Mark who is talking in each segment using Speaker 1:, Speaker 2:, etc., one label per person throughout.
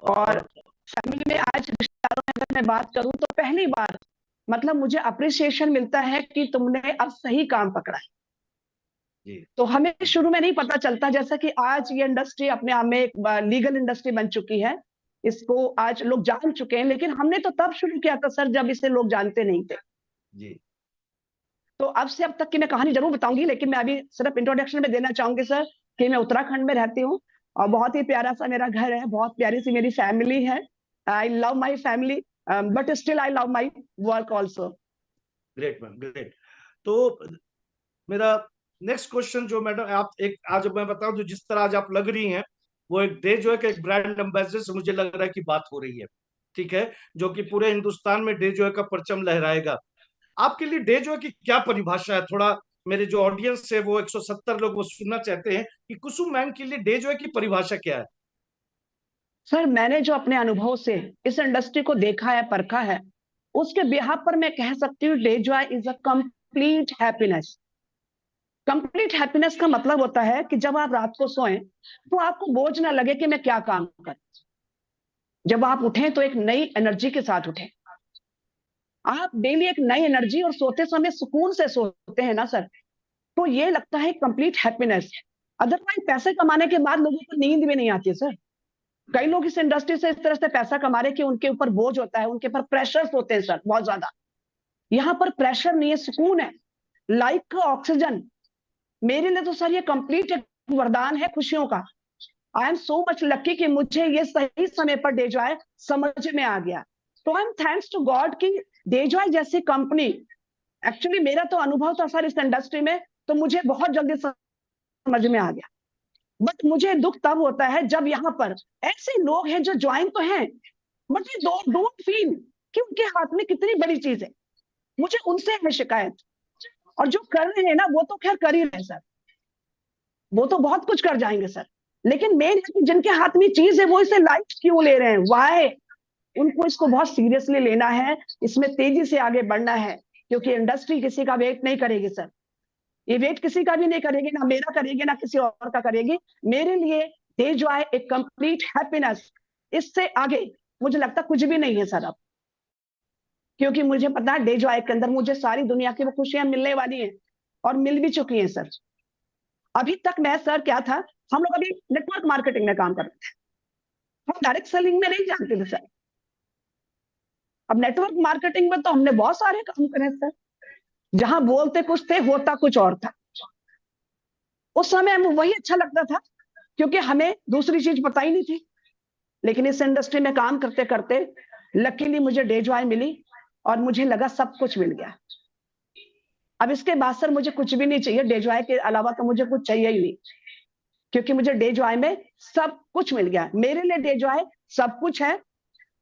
Speaker 1: और
Speaker 2: और
Speaker 1: फैमिली में आज रिश्तेदारों में अगर मैं बात करूं तो पहली बार मतलब मुझे अप्रिसिएशन मिलता है कि तुमने अब सही काम पकड़ा है।
Speaker 2: जी
Speaker 1: तो हमें शुरू में नहीं पता चलता, जैसा कि आज ये इंडस्ट्री अपने आप में एक लीगल इंडस्ट्री बन चुकी है, इसको आज लोग जान चुके हैं, लेकिन हमने तो तब शुरू किया था सर जब इसे लोग जानते नहीं थे।
Speaker 2: जी
Speaker 1: तो अब से अब तक की मैं कहानी जरूर बताऊंगी, लेकिन मैं अभी सिर्फ इंट्रोडक्शन में देना चाहूंगी सर कि मैं उत्तराखंड में रहती हूँ और बहुत ही प्यारा सा मेरा घर है, बहुत प्यारी सी मेरी फैमिली है। I love my family, but still I love my work also.
Speaker 2: Great ma'am, great. तो मेरा नेक्स्ट क्वेश्चन जो मैडम आप एक आज मैं बताऊं, जो जिस तरह आज आप लग रही हैं, वो एक डे जो है कि एक ब्रांड एम्बेसडर से मुझे लग रहा है कि बात हो रही है। ठीक है, जो कि पूरे हिंदुस्तान में डे जो है का परचम लहराएगा। आपके लिए डे जो है की क्या परिभाषा है? थोड़ा मेरे जो ऑडियंस है वो 170 लोग वो सुनना चाहते हैं कि कुसुम मैम के लिए डे जो है की परिभाषा क्या है।
Speaker 1: सर मैंने जो अपने अनुभव से इस इंडस्ट्री को देखा है, परखा है, उसके बिहाफ पर मैं कह सकती हूँ day Joy is a complete happiness. Complete happiness का मतलब होता है कि जब आप रात को सोएं तो आपको बोझ ना लगे कि मैं क्या काम करूं। जब आप उठें तो एक नई एनर्जी के साथ उठें। आप डेली एक नई एनर्जी और सोते समय सुकून से सोते हैं ना सर, तो ये लगता है कंप्लीट हैप्पीनेस। अदरवाइज पैसे कमाने के बाद लोगों को नींद भी नहीं आती है सर। कई लोग इस इंडस्ट्री से इस तरह से पैसा कमा रहे कि उनके ऊपर बोझ होता है, उनके ऊपर प्रेशर्स होते हैं सर बहुत ज्यादा। यहाँ पर प्रेशर नहीं है, सुकून है, लाइफ का ऑक्सीजन। मेरे लिए तो सर ये कंप्लीट एक वरदान है खुशियों का। I am so much lucky कि मुझे ये सही समय पर डे जॉय समझ में आ गया। तो I am thanks to God कि डे जॉय जैसी कंपनी, एक्चुअली मेरा तो अनुभव था सर इस इंडस्ट्री में, तो मुझे बहुत जल्दी समझ में आ गया। बट मुझे दुख तब होता है जब यहाँ पर ऐसे लोग हैं जो ज्वाइन तो हैं, बट ये डोंट फील कि उनके हाथ में कितनी बड़ी चीज है। मुझे उनसे है शिकायत। और जो कर रहे हैं ना वो तो खैर कर ही रहे हैं सर, वो तो बहुत कुछ कर जाएंगे सर, लेकिन मेन है कि जिनके हाथ में चीज है वो इसे लाइट क्यों ले रहे हैं, वाई। उनको इसको बहुत सीरियसली लेना है, इसमें तेजी से आगे बढ़ना है, क्योंकि इंडस्ट्री किसी का वेट नहीं करेगी सर। ये वेट किसी का भी नहीं करेगी, ना मेरा करेगी ना किसी और का करेगी। मेरे लिए डे जॉय एक कंप्लीट हैप्पीनेस। इससे आगे मुझे लगता कुछ भी नहीं है सर अब, क्योंकि मुझे पता है डे जॉय के अंदर मुझे सारी दुनिया की वो खुशियां मिलने वाली हैं और मिल भी चुकी हैं सर। अभी तक मैं सर क्या था, हम लोग अभी नेटवर्क मार्केटिंग में काम कर रहे थे, हम डायरेक्ट सेलिंग में नहीं जानते थे सर। अब नेटवर्क मार्केटिंग में तो हमने बहुत सारे काम करे सर, जहां बोलते कुछ थे होता कुछ और था। उस समय हमें वही अच्छा लगता था, क्योंकि हमें दूसरी चीज पता ही नहीं थी। लेकिन इस इंडस्ट्री में काम करते करते लकीली मुझे डे जॉय मिली और मुझे लगा सब कुछ मिल गया। अब इसके बाद सर मुझे कुछ भी नहीं चाहिए, डे जॉय के अलावा तो मुझे कुछ चाहिए ही नहीं, क्योंकि मुझे डे जॉय में सब कुछ मिल गया। मेरे लिए डे जॉय सब कुछ है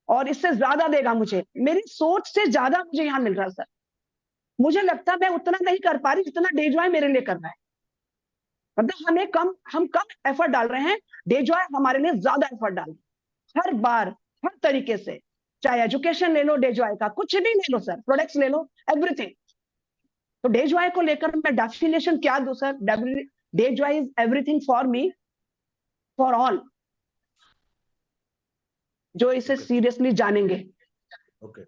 Speaker 1: और इससे ज्यादा देगा मुझे, मेरी सोच से ज्यादा मुझे यहाँ मिल रहा है सर। मुझे लगता है मैं उतना नहीं कर पा रही जितना डे जॉय मेरे लिए कर रहा है। मतलब हम कम एफर्ट डाल रहे हैं, डे जॉय हमारे लिए ज्यादा एफर्ट डाल रहे हैं हर बार, हर तरीके से। चाहे एजुकेशन ले लो डे जॉय का, कुछ भी ले लो सर, प्रोडक्ट्स ले लो, एवरीथिंग। तो डे जॉय को लेकर मैं डेफिनेशन क्या दूं sir? Day Joy is everything for me, for all जो इसे
Speaker 2: ओके
Speaker 1: सीरियसली जानेंगे।
Speaker 2: ओके।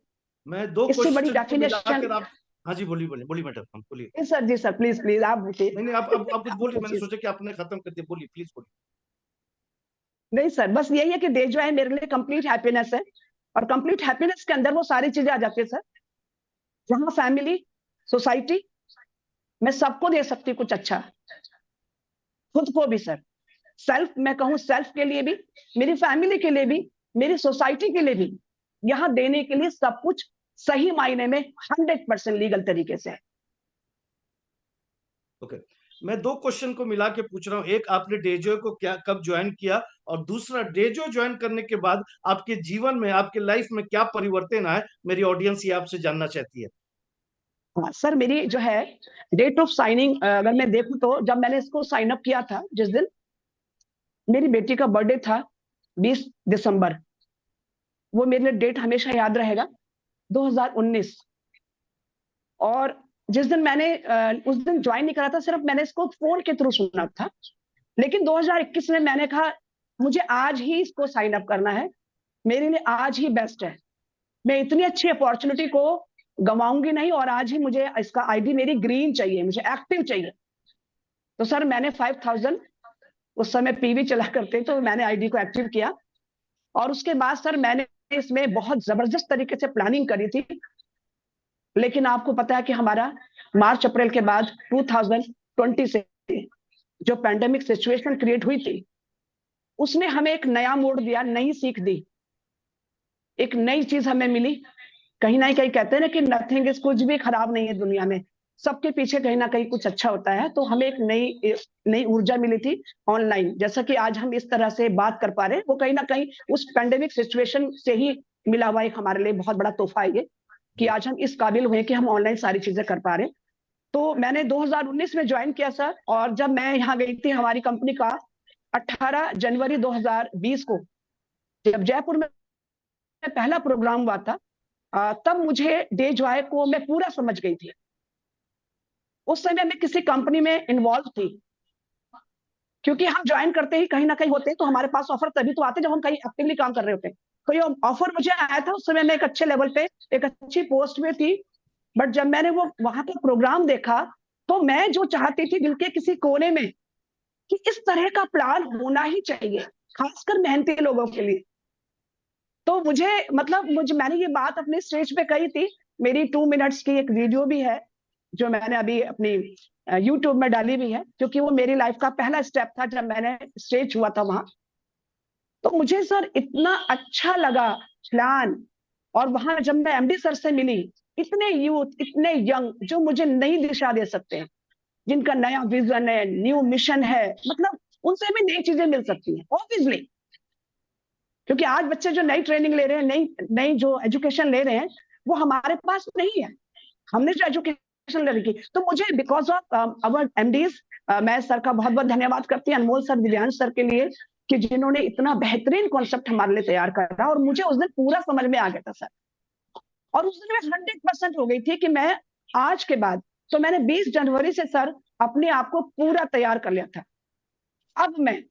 Speaker 2: मैं दो
Speaker 1: इससे बड़ी
Speaker 2: क्वेश्चन को
Speaker 1: डेफिनेशन।
Speaker 2: मिलाकर आप, हाँ जी बोलिए बोलिए बोलिए मैडम, हम बोलिए।
Speaker 1: Sir ji sir, please please आप
Speaker 2: नहीं
Speaker 1: पूछिए।
Speaker 2: नहीं, आप कुछ
Speaker 1: आप
Speaker 2: बोलिए, मैंने
Speaker 1: पूछिए।
Speaker 2: सोचा कि आपने खत्म कर दिया, बोलिए प्लीज बोलिए।
Speaker 1: नहीं सर, बस यही है कि डे जो है मेरे लिए कंप्लीट हैप्पीनेस है। और कंप्लीट हैप्पीनेस के अंदर वो सारी चीजें आ जाती है सर, जहां फैमिली, सोसाइटी, मैं सबको दे सकती हूँ कुछ अच्छा, खुद को भी सर। सेल्फ मैं कहूँ, सेल्फ के लिए भी, मेरी फैमिली के लिए भी, मेरी सोसाइटी के लिए भी, यहाँ देने के लिए सब कुछ सही मायने में 100% लीगल तरीके से है।
Speaker 2: ओके, मैं दो क्वेश्चन को मिला के पूछ रहा हूँ। एक, आपने डेजो को क्या कब ज्वाइन किया, और दूसरा, डेजो ज्वाइन करने के बाद आपके जीवन में, आपके लाइफ में क्या परिवर्तन आए, मेरी ऑडियंस ये आपसे जानना चाहती है।
Speaker 1: हाँ सर, मेरी जो है डेट ऑफ साइनिंग अगर मैं देखूं तो जब मैंने इसको साइन अप किया था, जिस दिन मेरी बेटी का बर्थडे था, 20 दिसंबर, वो मेरे लिए डेट हमेशा याद रहेगा, 2019। और जिस दिन मैंने उस दिन ज्वाइन नहीं करा था, सिर्फ मैंने इसको फोन के थ्रू सुना था। लेकिन 2021 में मैंने कहा मुझे आज ही इसको साइन अप करना है, मेरे लिए आज ही बेस्ट है। मैं इतनी अच्छी अपॉर्चुनिटी को गंवाऊंगी नहीं, और आज ही मुझे इसका आईडी मेरी ग्रीन चाहिए, मुझे एक्टिव चाहिए। तो सर मैंने 5000, उस समय पीवी चला करते तो मैंने आईडी को एक्टिव किया, और उसके बाद सर मैंने इसमें बहुत जबरदस्त तरीके से प्लानिंग करी थी। लेकिन आपको पता है कि हमारा मार्च अप्रैल के बाद 2020 से जो पैंडेमिक सिचुएशन क्रिएट हुई थी, उसने हमें एक नया मोड़ दिया, नई सीख दी, एक नई चीज हमें मिली। कहीं ना कहीं कहते हैं ना कि नथिंग इज, कुछ भी खराब नहीं है दुनिया में, सबके पीछे कहीं ना कहीं कुछ अच्छा होता है। तो हमें एक नई ऊर्जा मिली थी ऑनलाइन। जैसा कि आज हम इस तरह से बात कर पा रहे हैं, वो कहीं ना कहीं उस पैंडेमिक सिचुएशन से ही मिला हुआ एक हमारे लिए बहुत बड़ा तोहफा है ये, कि आज हम इस काबिल हुए कि हम ऑनलाइन सारी चीजें कर पा रहे हैं। तो मैंने 2019 में ज्वाइन किया सर, और जब मैं यहाँ गई थी हमारी कंपनी का 18 जनवरी 2020 को जब जयपुर में पहला प्रोग्राम हुआ था, तब मुझे डे जॉय को मैं पूरा समझ गई थी। उस समय मैं किसी कंपनी में इन्वॉल्व थी, क्योंकि हम ज्वाइन करते ही कहीं ना कहीं होते हैं, तो हमारे पास ऑफर तभी तो आते जब हम कहीं एक्टिवली काम कर रहे होते हैं। तो ये ऑफर मुझे आया था, उस समय मैं एक अच्छे लेवल पे, एक अच्छी पोस्ट में थी। बट जब मैंने वो वहां का प्रोग्राम देखा, तो मैं जो चाहती थी दिल के किसी कोने में कि इस तरह का प्लान होना ही चाहिए, खासकर मेहनती लोगों के लिए। तो मुझे मतलब मैंने ये बात अपने स्टेज पे कही थी। मेरी 2 मिनट्स की एक वीडियो भी है जो मैंने अभी अपनी यूट्यूब में डाली भी है, क्योंकि वो मेरी लाइफ का पहला स्टेप था जब मैंने स्टेज हुआ था वहां। तो मुझे सर इतना अच्छा लगा प्लान, और वहां जब मैं एमडी सर से मिली, इतने यूथ, इतने यंग, जो मुझे नई दिशा दे सकते हैं, जिनका नया विजन है, न्यू मिशन है, मतलब उनसे भी नई चीजें मिल सकती हैं ऑब्वियसली। क्योंकि आज बच्चे जो नई ट्रेनिंग ले रहे हैं, नई नई जो एजुकेशन ले रहे हैं, वो हमारे पास नहीं है। हमने जो एजुकेशन ले रखी, तो मुझे बिकॉज ऑफ अवर एमडीज, मैं सर का बहुत बहुत धन्यवाद करती हूँ, अनमोल सर, दिव्यांश सर के लिए, कि जिन्होंने इतना बेहतरीन कॉन्सेप्ट हमारे लिए तैयार करा। और मुझे उस दिन पूरा समझ में आ गया था सर, और उस दिन मैं 100% हो गई थी कि मैं आज के बाद, तो मैंने 20 जनवरी से सर अपने आप को पूरा तैयार कर लिया था। अब मैं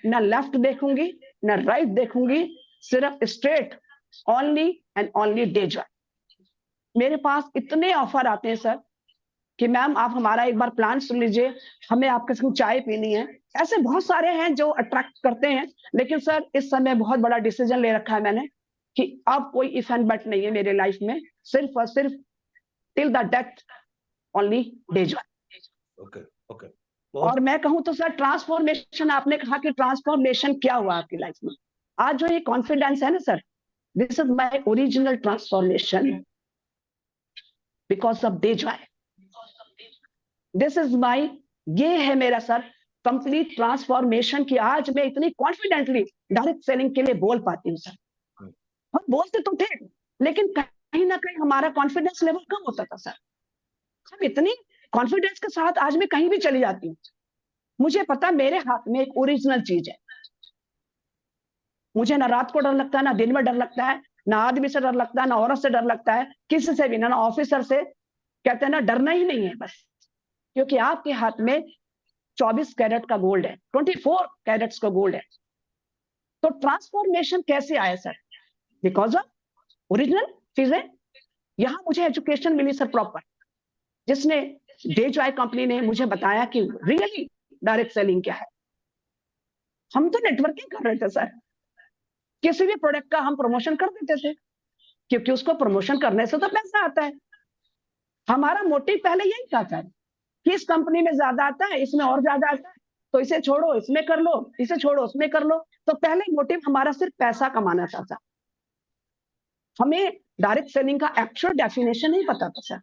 Speaker 1: ना लेफ्ट देखूंगी ना राइट देखूंगी, सिर्फ straight, only and only day Joy. मेरे पास इतने ऑफर आते हैं सर कि मैम आप हमारा एक बार प्लान सुन लीजिए, हमें आपके संग चाय पीनी है। ऐसे बहुत सारे हैं जो अट्रैक्ट करते हैं। लेकिन सर इस समय बहुत बड़ा डिसीजन ले रखा है मैंने कि अब कोई इफ एंड बट नहीं है मेरे लाइफ में, सिर्फ और सिर्फ till the death only day Joy.
Speaker 2: Okay okay.
Speaker 1: और मैं कहूं तो सर ट्रांसफॉर्मेशन, आपने कहा कि ट्रांसफॉर्मेशन क्या हुआ आपकी लाइफ में, आज जो ये कॉन्फिडेंस है ना sir, this is my original transformation because of the Joy. This is my, ये है मेरा सर कंप्लीट ट्रांसफॉर्मेशन, कि आज मैं इतनी कॉन्फिडेंटली डायरेक्ट सेलिंग के लिए बोल पाती हूँ सर। हम बोलते तो थे, लेकिन कहीं ना कहीं हमारा कॉन्फिडेंस लेवल कम होता था सर। हम इतनी कॉन्फिडेंस के साथ आज मैं कहीं भी चली जाती हूँ। मुझे पता मेरे हाथ में एक ओरिजिनल चीज है। मुझे ना रात को डर लगता है, ना दिन में डर लगता है, ना आदमी से डर लगता है, ना औरत से डर लगता है, किसी से भी ना ऑफिसर से। कहते हैं ना डरना ही नहीं है बस, क्योंकि आपके हाथ में 24 कैरेट का गोल्ड है, 24 कैरेट्स का गोल्ड है। तो ट्रांसफॉर्मेशन कैसे आया सर? बिकॉज ऑफ ओरिजिनल चीजें। यहां मुझे एजुकेशन मिली सर प्रॉपर, जिसने डे जॉय कंपनी ने मुझे बताया कि रियली डायरेक्ट सेलिंग क्या है। हम तो नेटवर्किंग कर रहे थे सर, किसी भी प्रोडक्ट का हम प्रमोशन कर देते थे, क्योंकि उसको प्रमोशन करने से तो पैसा आता है। हमारा मोटिव पहले यही था सर कि इस कंपनी में ज्यादा आता है, इसमें और ज्यादा आता है, तो इसे छोड़ो इसमें कर लो, इसे छोड़ो उसमें कर लो। तो पहले मोटिव हमारा सिर्फ पैसा कमाना था सर। हमें डायरेक्ट सेलिंग का एक्चुअल डेफिनेशन नहीं पता था सर।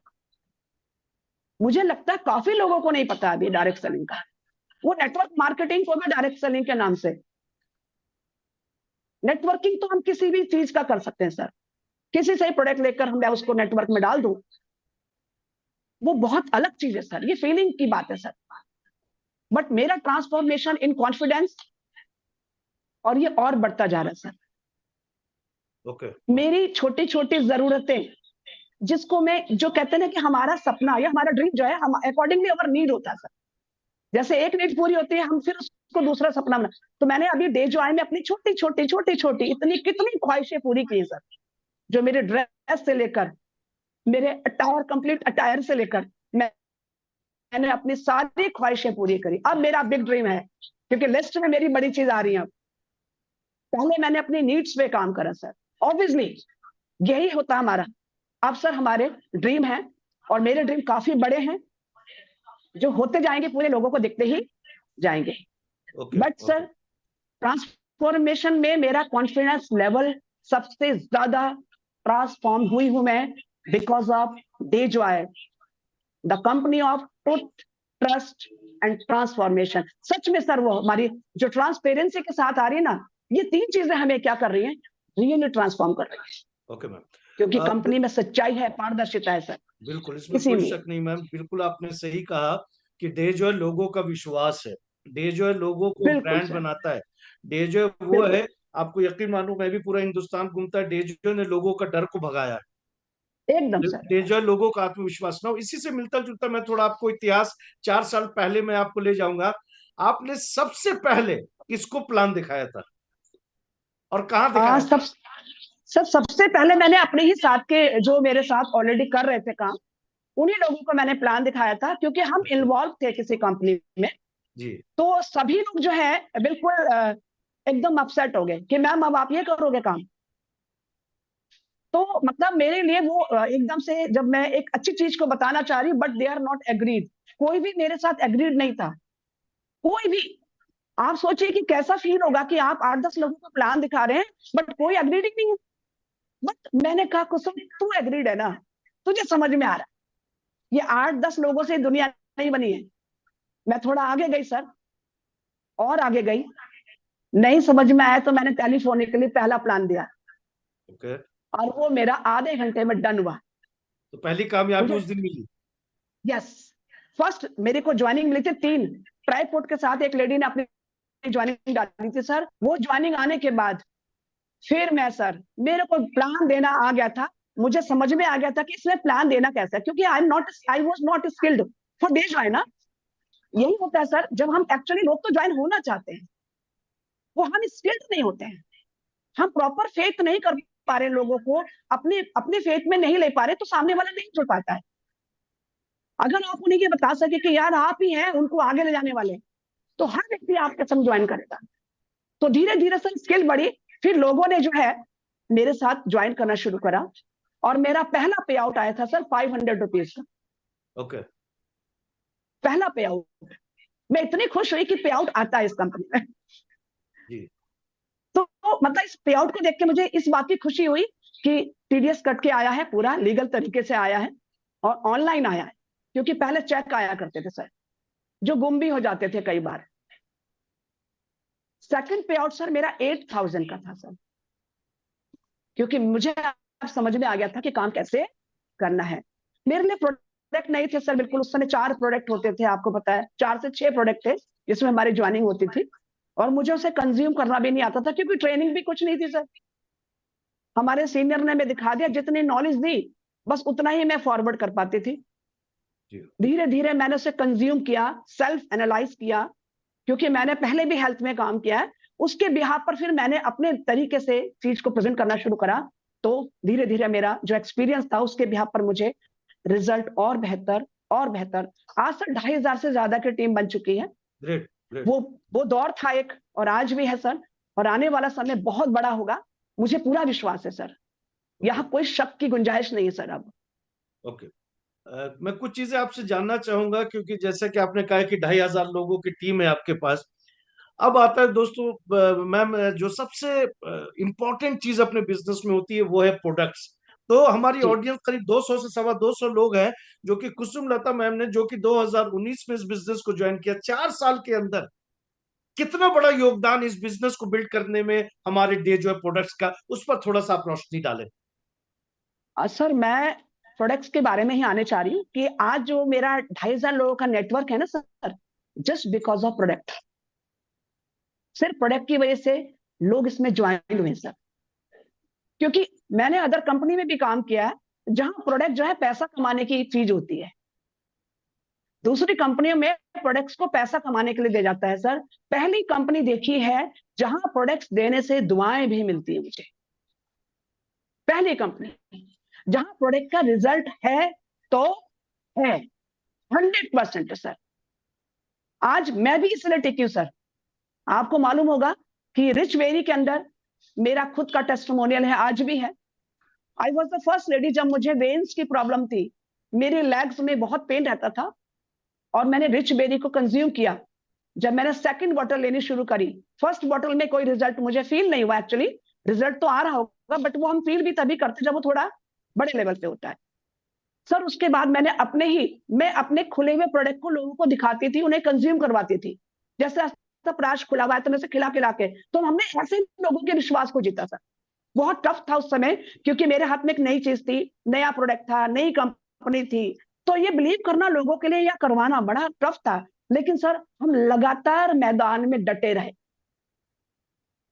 Speaker 1: मुझे लगता है काफी लोगों को नहीं पता अभी डायरेक्ट सेलिंग का। वो नेटवर्क मार्केटिंग को भी डायरेक्ट सेलिंग के नाम से, नेटवर्किंग तो हम किसी भी चीज का कर सकते हैं सर। किसी से ही प्रोडक्ट लेकर हम उसको नेटवर्क में डाल दूं, वो बहुत अलग चीज है सर, ये फीलिंग की बात है सर। बट मेरा ट्रांसफॉर्मेशन इन कॉन्फिडेंस, और ये और बढ़ता जा रहा है सर।
Speaker 2: ओके।
Speaker 1: मेरी छोटी छोटी जरूरतें, जिसको मैं, जो कहते हैं ना कि हमारा सपना या हमारा ड्रीम जो है, हम अकॉर्डिंगली अवर नीड होता है सर। जैसे एक नीड पूरी होती है, हम फिर उसको दूसरा सपना बना। तो मैंने अभी डे जॉय में अपनी छोटी छोटी छोटी छोटी इतनी कितनी ख्वाहिशें पूरी की हैं सर, जो मेरे ड्रेस से लेकर मेरे अटायर, कंप्लीट अटायर से लेकर मैंने अपनी सारी ख्वाहिशें पूरी करी। अब मेरा बिग ड्रीम है, क्योंकि लिस्ट में मेरी बड़ी चीज आ रही है। पहले मैंने अपनी नीड्स पे काम करा सर, ऑब्वियसली यही होता हमारा। अब सर हमारे ड्रीम है, और मेरे ड्रीम काफी बड़े हैं, जो होते जाएंगे, पूरे लोगों को दिखते ही जाएंगे। बट सर ट्रांसफॉर्मेशन में मेरा कॉन्फिडेंस लेवल सबसे ज्यादा ट्रांसफॉर्म हुई हूं मैं because of the joy, the company of truth, trust and transformation. सच में सर वो हमारी जो ट्रांसपेरेंसी के साथ आ रही है ना, ये तीन चीजें हमें क्या कर रही हैं, रियली ट्रांसफॉर्म कर रही है।
Speaker 2: ओके मैम,
Speaker 1: क्योंकि कंपनी में सच्चाई है, पारदर्शिता है सर।
Speaker 2: बिल्कुल, इसमें कोई
Speaker 1: इसीलिए
Speaker 2: शक नहीं मैम, बिल्कुल आपने सही कहा कि डे जो है लोगों का विश्वास है, डे जो है लोगों को
Speaker 1: बिल्कुल
Speaker 2: ब्रांड
Speaker 1: सर,
Speaker 2: बनाता है, डे जो है वो
Speaker 1: बिल्कुल
Speaker 2: है। आपको यकीन मानो, मैं भी पूरा हिंदुस्तान घूमता है, डे जो ने लोगों का डर को भगाया है,
Speaker 1: एकदम सर।
Speaker 2: डे जो है लोगों का आत्मविश्वास ना हो। इसी से मिलता जुलता मैं थोड़ा आपको इतिहास 4 साल पहले मैं आपको ले जाऊंगा। आपने सबसे पहले किसको प्लान दिखाया था और कहाँ दिखाया था?
Speaker 1: सब सबसे पहले मैंने अपने ही साथ के, जो मेरे साथ ऑलरेडी कर रहे थे काम, उन्हीं लोगों को मैंने प्लान दिखाया था, क्योंकि हम
Speaker 2: अच्छा,
Speaker 1: इन्वॉल्व थे किसी कंपनी में।
Speaker 2: जी,
Speaker 1: तो सभी लोग जो है बिल्कुल एकदम अपसेट हो गए कि मैम अब आप ये करोगे काम। तो मतलब मेरे लिए वो एकदम से, जब मैं एक अच्छी चीज को बताना चाह रही हूँ, but they are not agreed, कोई भी मेरे साथ एग्रीड नहीं था, कोई भी। आप सोचिए कि कैसा फील होगा कि आप 8-10 लोगों को प्लान दिखा रहे हैं, बट कोई एग्रीड ही नहीं है। बट मैंने कहा कुसुम, तू एग्रीड है ना, तुझे समझ में आ रहा है, ये 8-10 लोगों से दुनिया नहीं बनी है। मैं थोड़ा आगे गई सर, और आगे गई, नहीं समझ में आया तो मैंने टेलीफोनिकली पहला प्लान दिया,
Speaker 2: ओके।
Speaker 1: और वो मेरा आधे घंटे में डन हुआ।
Speaker 2: तो पहली कामयाबी
Speaker 1: मुझे,
Speaker 2: उस दिन मिली?
Speaker 1: यस, फर्स्ट मेरे को ज्वाइनिंग मिली थी 3 ट्राईपोर्ट के साथ, एक लेडी ने अपनी ज्वाइनिंग डाली थी सर। वो ज्वाइनिंग आने के बाद फिर मैं सर, मेरे को प्लान देना आ गया था, मुझे समझ में आ गया था कि इसमें प्लान देना कैसा है, क्योंकि I was not skilled for day join ना। यही होता है सर, जब हम एक्चुअली, लोग तो ज्वाइन होना चाहते हैं, वो हम स्किल्ड नहीं होते हैं, हम प्रॉपर फेथ नहीं कर पा रहे लोगों को, अपने अपने फेथ में नहीं ले पा रहे, तो सामने वाला नहीं जुड़ पाता है। अगर आप उन्हें ये बता सके कि यार आप ही हैं उनको आगे ले जाने वाले, तो हर व्यक्ति आपके संग ज्वाइन करेगा। तो धीरे धीरे सर स्किल बढ़ी, फिर लोगों ने जो है मेरे साथ ज्वाइन करना शुरू करा, और मेरा पहला पे आउट आया था सर 500 रुपीज का,
Speaker 2: ओके,
Speaker 1: पहला पे आउट। मैं इतनी खुश हुई कि पे आउट आता है इस कंपनी में।
Speaker 2: जी,
Speaker 1: तो मतलब इस पे आउट को देख के मुझे इस बात की खुशी हुई कि टीडीएस कट के आया है, पूरा लीगल तरीके से आया है, और ऑनलाइन आया है, क्योंकि पहले चेक आया करते थे सर, जो गुम भी हो जाते थे कई बार। सेकंड पे आउट सर मेरा 8,000 का था सर, क्योंकि मुझे अब समझ में आ गया था कि काम कैसे करना है। मेरे लिए प्रोडक्ट नहीं थे सर, बिल्कुल। उस समय 4 प्रोडक्ट होते थे, आपको पता है, 4 से 6 प्रोडक्ट थे जिसमें हमारी ज्वाइनिंग होती थी, और मुझे उसे कंज्यूम करना भी नहीं आता था, क्योंकि ट्रेनिंग भी कुछ नहीं थी सर। हमारे सीनियर ने मैं दिखा दिया, जितनी नॉलेज दी बस उतना ही मैं फॉरवर्ड कर पाती थी।
Speaker 2: जी,
Speaker 1: धीरे धीरे मैंने उसे कंज्यूम किया, सेल्फ एनालाइज किया, क्योंकि मैंने पहले भी हेल्थ में काम किया है। उसके बिहाफ पर फिर मैंने अपने तरीके से चीज को प्रेजेंट करना शुरू करा। तो धीरे धीरे मेरा जो एक्सपीरियंस था उसके बिहाफ पर मुझे रिजल्ट और बेहतर और बेहतर। आज सर 2,500 से ज्यादा की टीम बन चुकी है।
Speaker 2: Great, great.
Speaker 1: वो दौर था एक, और आज भी है सर, और आने वाला समय बहुत बड़ा होगा, मुझे पूरा विश्वास है सर।
Speaker 2: ओके,
Speaker 1: यहाँ कोई शक की गुंजाइश नहीं है सर अब।
Speaker 2: ओके। मैं कुछ चीजें आपसे जानना चाहूंगा, क्योंकि जैसे कि आपने कहा कि 2,500 लोगों की टीम है आपके पास। अब आता है दोस्तों, मैम, जो सबसे इम्पोर्टेंट चीज अपने बिजनेस में होती है वो है प्रोडक्ट्स। तो हमारी
Speaker 1: जी,
Speaker 2: ऑडियंस करीब 200 से 250 लोग हैं, जो कि कुसुम लता मैम ने, जो कि 2019 में इस बिजनेस को ज्वाइन किया, 4 साल के अंदर कितना बड़ा योगदान इस बिजनेस को बिल्ड करने में हमारे डे जो है प्रोडक्ट्स का, उस पर थोड़ा सा आप रोशनी डालें।
Speaker 1: सर मैं प्रोडक्ट्स के बारे में ही आने चाह रही हूँ कि आज जो मेरा 2,500 लोगों का नेटवर्क है ना sir, just because of product, सिर्फ प्रोडक्ट की वजह से लोग इसमें ज्वाइन हुए सर। क्योंकि मैंने अदर कंपनी में भी काम किया है, जहां प्रोडक्ट जो है पैसा कमाने की चीज होती है, दूसरी कंपनियों में प्रोडक्ट्स को पैसा कमाने के लिए दिया जाता है सर। पहली कंपनी देखी है जहां प्रोडक्ट्स देने से दुआएं भी मिलती है मुझे। पहली कंपनी जहां प्रोडक्ट का रिजल्ट है तो है 100% सर। आज मैं भी इसलिए टिकी हूं सर। आपको मालूम होगा कि रिच वेरी के अंदर मेरा खुद का टेस्टिमोनियल है, आज भी है। I was the first lady, जब मुझे वेन्स की प्रॉब्लम थी, मेरे लेग्स में बहुत पेन रहता था, और मैंने रिच बेरी को कंज्यूम किया। जब मैंने सेकंड बॉटल लेनी शुरू करी, फर्स्ट बॉटल में कोई रिजल्ट मुझे फील नहीं हुआ। एक्चुअली रिजल्ट तो आ रहा होगा, बट वो हम फील भी तभी करते जब वो थोड़ा बड़े लेवल पे होता है सर। उसके बाद मैं अपने खुले हुए प्रोडक्ट को लोगों को दिखाती थी, उन्हें कंज्यूम करवाती थी। जैसे प्राश खुला हुआ है तो मैं से खिला खिला के, तो हमने ऐसे लोगों के विश्वास को जीता सर। बहुत टफ था उस समय, क्योंकि मेरे हाथ में एक नई चीज थी, नया प्रोडक्ट था, नई कंपनी थी, तो ये बिलीव करना लोगों के लिए या करवाना बड़ा टफ था। लेकिन सर हम लगातार मैदान में डटे रहे,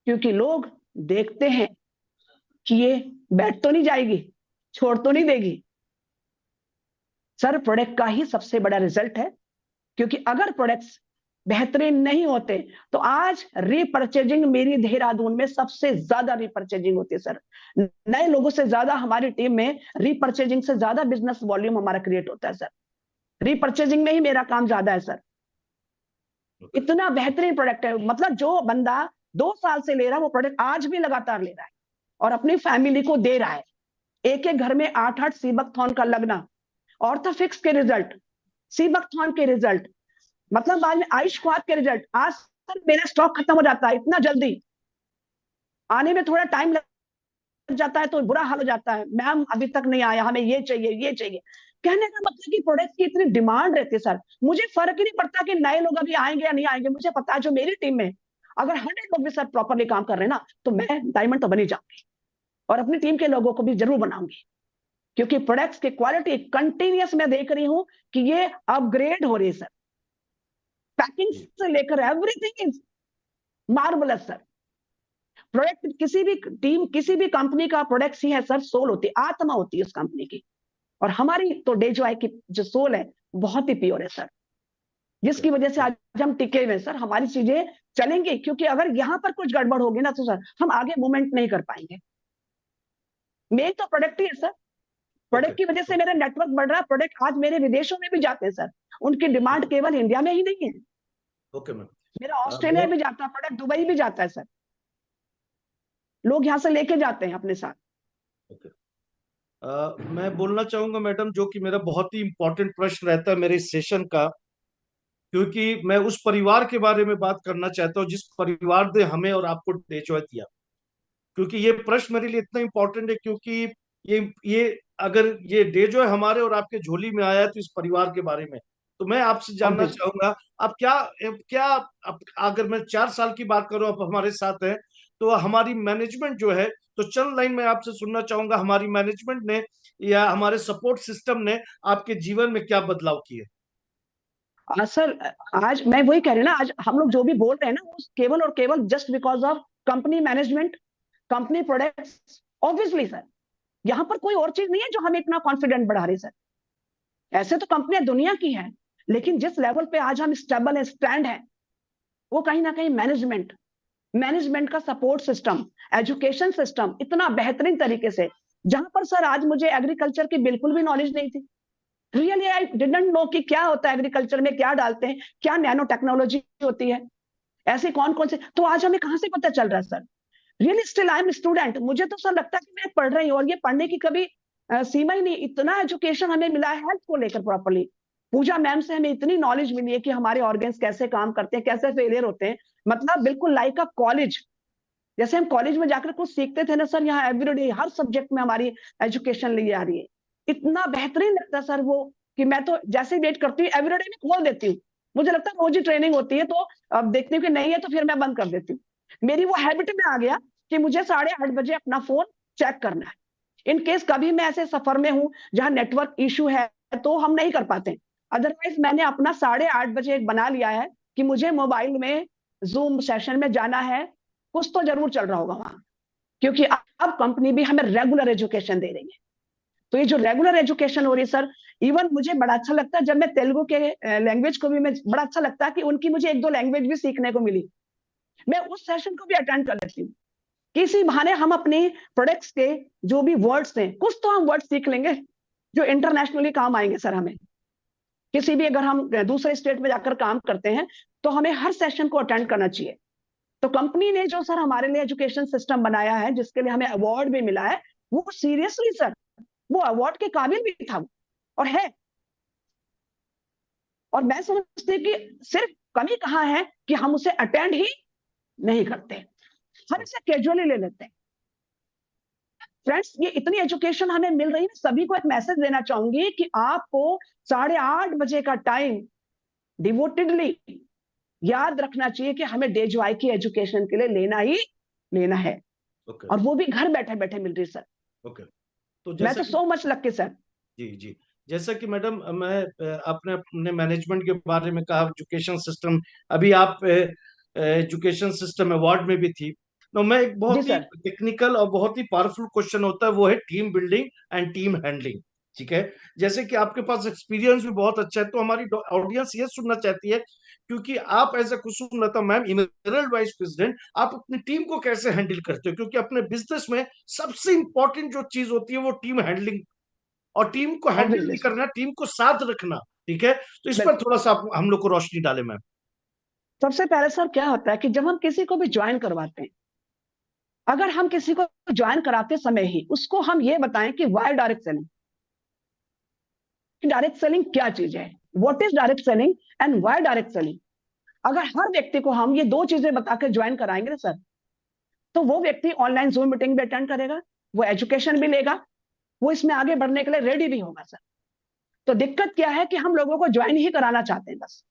Speaker 1: क्योंकि लोग देखते हैं कि ये बैठ तो नहीं जाएगी, छोड़ तो नहीं देगी। सर प्रोडक्ट का ही सबसे बड़ा रिजल्ट है, क्योंकि अगर प्रोडक्ट्स बेहतरीन नहीं होते तो आज रीपर्चेजिंग मेरी देहरादून में सबसे ज्यादा रीपर्चेजिंग होती है सर। नए लोगों से ज्यादा हमारी टीम में रीपर्चेजिंग से ज्यादा बिजनेस वॉल्यूम हमारा क्रिएट होता है सर। रीपर्चेजिंग में ही मेरा काम ज्यादा है सर। इतना बेहतरीन प्रोडक्ट है, मतलब जो बंदा 2 साल से ले रहा है वो प्रोडक्ट आज भी लगातार ले रहा है और अपनी फैमिली को दे रहा है। एक एक घर में 8-8 सीबकथॉर्न का लगना, ऑर्थोफिक्स के रिजल्ट, सीबकथॉर्न के रिजल्ट, मतलब बाद में आयुष्मार्ट के रिजल्ट। आज सर मेरा स्टॉक खत्म हो जाता है इतना जल्दी, आने में थोड़ा टाइम लग जाता है तो बुरा हाल हो जाता है, मैम अभी तक नहीं आया, हमें ये चाहिए ये चाहिए। कहने का मतलब कि प्रोडक्ट की इतनी डिमांड रहती है सर। मुझे फर्क ही नहीं पड़ता कि नए लोग अभी आएंगे या नहीं आएंगे, मुझे पता है जो मेरी टीम में अगर 100 लोग भी सर प्रॉपरली काम कर रहे हैं ना, तो मैं डायमंड तो बनी जाऊंगी, और अपनी टीम के लोगों को भी जरूर बनाऊंगी। क्योंकि प्रोडक्ट्स की क्वालिटी कंटिन्यूस मैं देख रही हूं कि ये अपग्रेड हो रही है सर। पैकिंग से लेकर everything is marvellous sir. Product किसी भी टीम, किसी भी कंपनी का प्रोडक्ट ही है सर, सोल होती है, आत्मा होती है उस कंपनी की। और हमारी तो डेजॉय की जो सोल है बहुत ही प्योर है सर, जिसकी वजह से आज हम टिके हुए सर। हमारी चीजें चलेंगी, क्योंकि अगर यहां पर कुछ गड़बड़ होगी ना तो सर हम आगे मूवमेंट नहीं कर पाएंगे। मेन तो प्रोडक्ट ही है सर। प्रोडक्ट की वजह से मेरा नेटवर्क बढ़ रहा है। प्रोडक्ट आज मेरे विदेशों में भी जाते हैं सर, उनकी डिमांड केवल इंडिया में ही नहीं है।
Speaker 2: Okay ma'am.
Speaker 1: मेरा ऑस्ट्रेलिया भी जाता है प्रोडक्ट, दुबई भी जाता है सर, लोग यहाँ से लेके जाते हैं अपने साथ।
Speaker 2: ओके, मैं बोलना चाहूंगा मैडम, जो कि मेरा बहुत ही इंपॉर्टेंट प्रश्न रहता है मेरे इस सेशन का, क्योंकि मैं उस परिवार के बारे में बात करना चाहता हूँ जिस परिवार ने हमें और आपको डेजॉय दिया। क्योंकि ये प्रश्न मेरे लिए इतना इंपॉर्टेंट है, क्योंकि ये अगर ये डेजॉय हमारे और आपके झोली में आया है तो इस परिवार के बारे में, तो मैं आपसे जानना चाहूंगा आप क्या क्या अगर मैं 4 साल की बात करूं, आप हमारे साथ हैं, तो हमारी मैनेजमेंट जो है, तो चंद लाइन में आपसे सुनना चाहूंगा, हमारी मैनेजमेंट ने या हमारे सपोर्ट सिस्टम ने आपके जीवन में क्या बदलाव किए।
Speaker 1: सर आज मैं वही कह रही हूँ ना, आज हम लोग जो भी बोल रहे हैं ना, वो केवल और केवल just because of company management, company products. Obviously sir यहाँ पर कोई और चीज नहीं है जो हमें इतना कॉन्फिडेंट बढ़ा रही सर। ऐसे तो कंपनियां दुनिया की हैं, लेकिन जिस लेवल पे आज हम स्टेबल है, स्टैंड है, वो कहीं ना कहीं मैनेजमेंट का सपोर्ट सिस्टम, एजुकेशन सिस्टम इतना बेहतरीन तरीके से, जहां पर सर आज मुझे एग्रीकल्चर की बिल्कुल भी नॉलेज नहीं थी। रियली आई डिडंट नो कि क्या होता है एग्रीकल्चर में, क्या डालते हैं, क्या नैनो टेक्नोलॉजी होती है, ऐसे कौन कौन से, तो आज हमें कहां से पता चल रहा है sir. Really still I am student, मुझे तो सर लगता है कि मैं पढ़ रही हूँ, और ये पढ़ने की कभी सीमा ही नहीं। इतना एजुकेशन हमें मिला है हेल्थ को लेकर प्रॉपरली। पूजा मैम से हमें इतनी नॉलेज मिली है कि हमारे ऑर्गन्स कैसे काम करते हैं, कैसे फेलियर होते हैं, मतलब बिल्कुल लाइक अ कॉलेज। जैसे हम कॉलेज में जाकर कुछ सीखते थे ना सर, यहाँ एवरीडे हर सब्जेक्ट में हमारी एजुकेशन ली जा रही है। इतना बेहतरीन लगता है सर वो, कि मैं तो जैसे वेट करती हूँ एवरीडे में खोल देती हूँ। मुझे लगता है रोज ही ट्रेनिंग होती है, तो अब देखती हूँ कि नहीं है तो फिर मैं बंद कर देती हूँ। मेरी वो हैबिट में आ गया कि मुझे 8:30 बजे अपना फोन चेक करना है। इन केस कभी मैं ऐसे सफर में हूं जहां नेटवर्क इशू है तो हम नहीं कर पाते। अदरवाइज मैंने अपना 8:30 बजे एक बना लिया है कि मुझे मोबाइल में जूम सेशन में जाना है, कुछ तो जरूर चल रहा होगा वहां। क्योंकि अब कंपनी भी हमें रेगुलर एजुकेशन दे रही है। तो ये जो रेगुलर एजुकेशन हो रही है सर, इवन मुझे बड़ा अच्छा लगता है जब मैं तेलुगु के लैंग्वेज को भी, मैं बड़ा अच्छा लगता है कि उनकी मुझे एक दो लैंग्वेज भी सीखने को मिली। मैं उस सेशन को भी अटेंड कर लेती हूँ। किसी बहाने हम अपने प्रोडक्ट्स के जो भी वर्ड्स हैं, कुछ तो हम वर्ड सीख लेंगे जो इंटरनेशनली काम आएंगे सर। हमें किसी भी, अगर हम दूसरे स्टेट में जाकर काम करते हैं तो हमें हर सेशन को अटेंड करना चाहिए। तो कंपनी ने जो सर हमारे लिए एजुकेशन सिस्टम बनाया है, जिसके लिए हमें अवार्ड भी मिला है, वो सीरियसली सर वो अवार्ड के काबिल भी था और है। और मैं समझती कि सिर्फ कमी कहाँ है कि हम उसे अटेंड ही नहीं करते, हम इसे कैजुअली ले लेते हैं। फ्रेंड्स, ये इतनी एजुकेशन हमें मिल रही है, सभी को एक मैसेज देना चाहूंगी कि आपको 8:30 का टाइम डिवोटेडली याद रखना चाहिए कि हमें डे ज्वाई की एजुकेशन के लिए लेना ही लेना है। और वो भी घर बैठे बैठे मिल रही सर।
Speaker 2: तो
Speaker 1: मैं तो सो मच लकी सर।
Speaker 2: जी, जैसा कि मैडम, मैं आपने अपने मैनेजमेंट के बारे में कहा, एजुकेशन सिस्टम, अभी आप एजुकेशन सिस्टम अवार्ड में भी थी। तो मैं एक बहुत ही टेक्निकल और बहुत ही पावरफुल क्वेश्चन होता है, वो है team building and team handling. ठीक है, जैसे कि आपके पास एक्सपीरियंस भी बहुत अच्छा है, तो हमारी ऑडियंस ये सुनना चाहती है, क्योंकि आप as a Kusum Lata ma'am, emerald vice president, आप अपनी टीम को कैसे हैंडल करते हो? क्योंकि अपने बिजनेस में सबसे इंपॉर्टेंट जो चीज होती है वो टीम हैंडलिंग, और टीम को हैंडल भी करना, टीम को साथ रखना। ठीक है, तो इस पर थोड़ा सा हम लोग को रोशनी डालें मैम।
Speaker 1: सबसे पहले सर क्या होता है कि जब हम किसी को भी ज्वाइन करवाते हैं, अगर हम किसी को ज्वाइन कराते समय ही उसको हम ये बताएं कि why direct selling, direct selling क्या चीज है, what is direct selling and why direct selling. अगर हर व्यक्ति को हम ये दो चीजें बताकर ज्वाइन कराएंगे ना सर, तो वो व्यक्ति ऑनलाइन जूम मीटिंग भी अटेंड करेगा, वो एजुकेशन भी लेगा, वो इसमें आगे बढ़ने के लिए रेडी भी होगा सर। तो दिक्कत क्या है कि हम लोगों को ज्वाइन ही कराना चाहते हैं बस,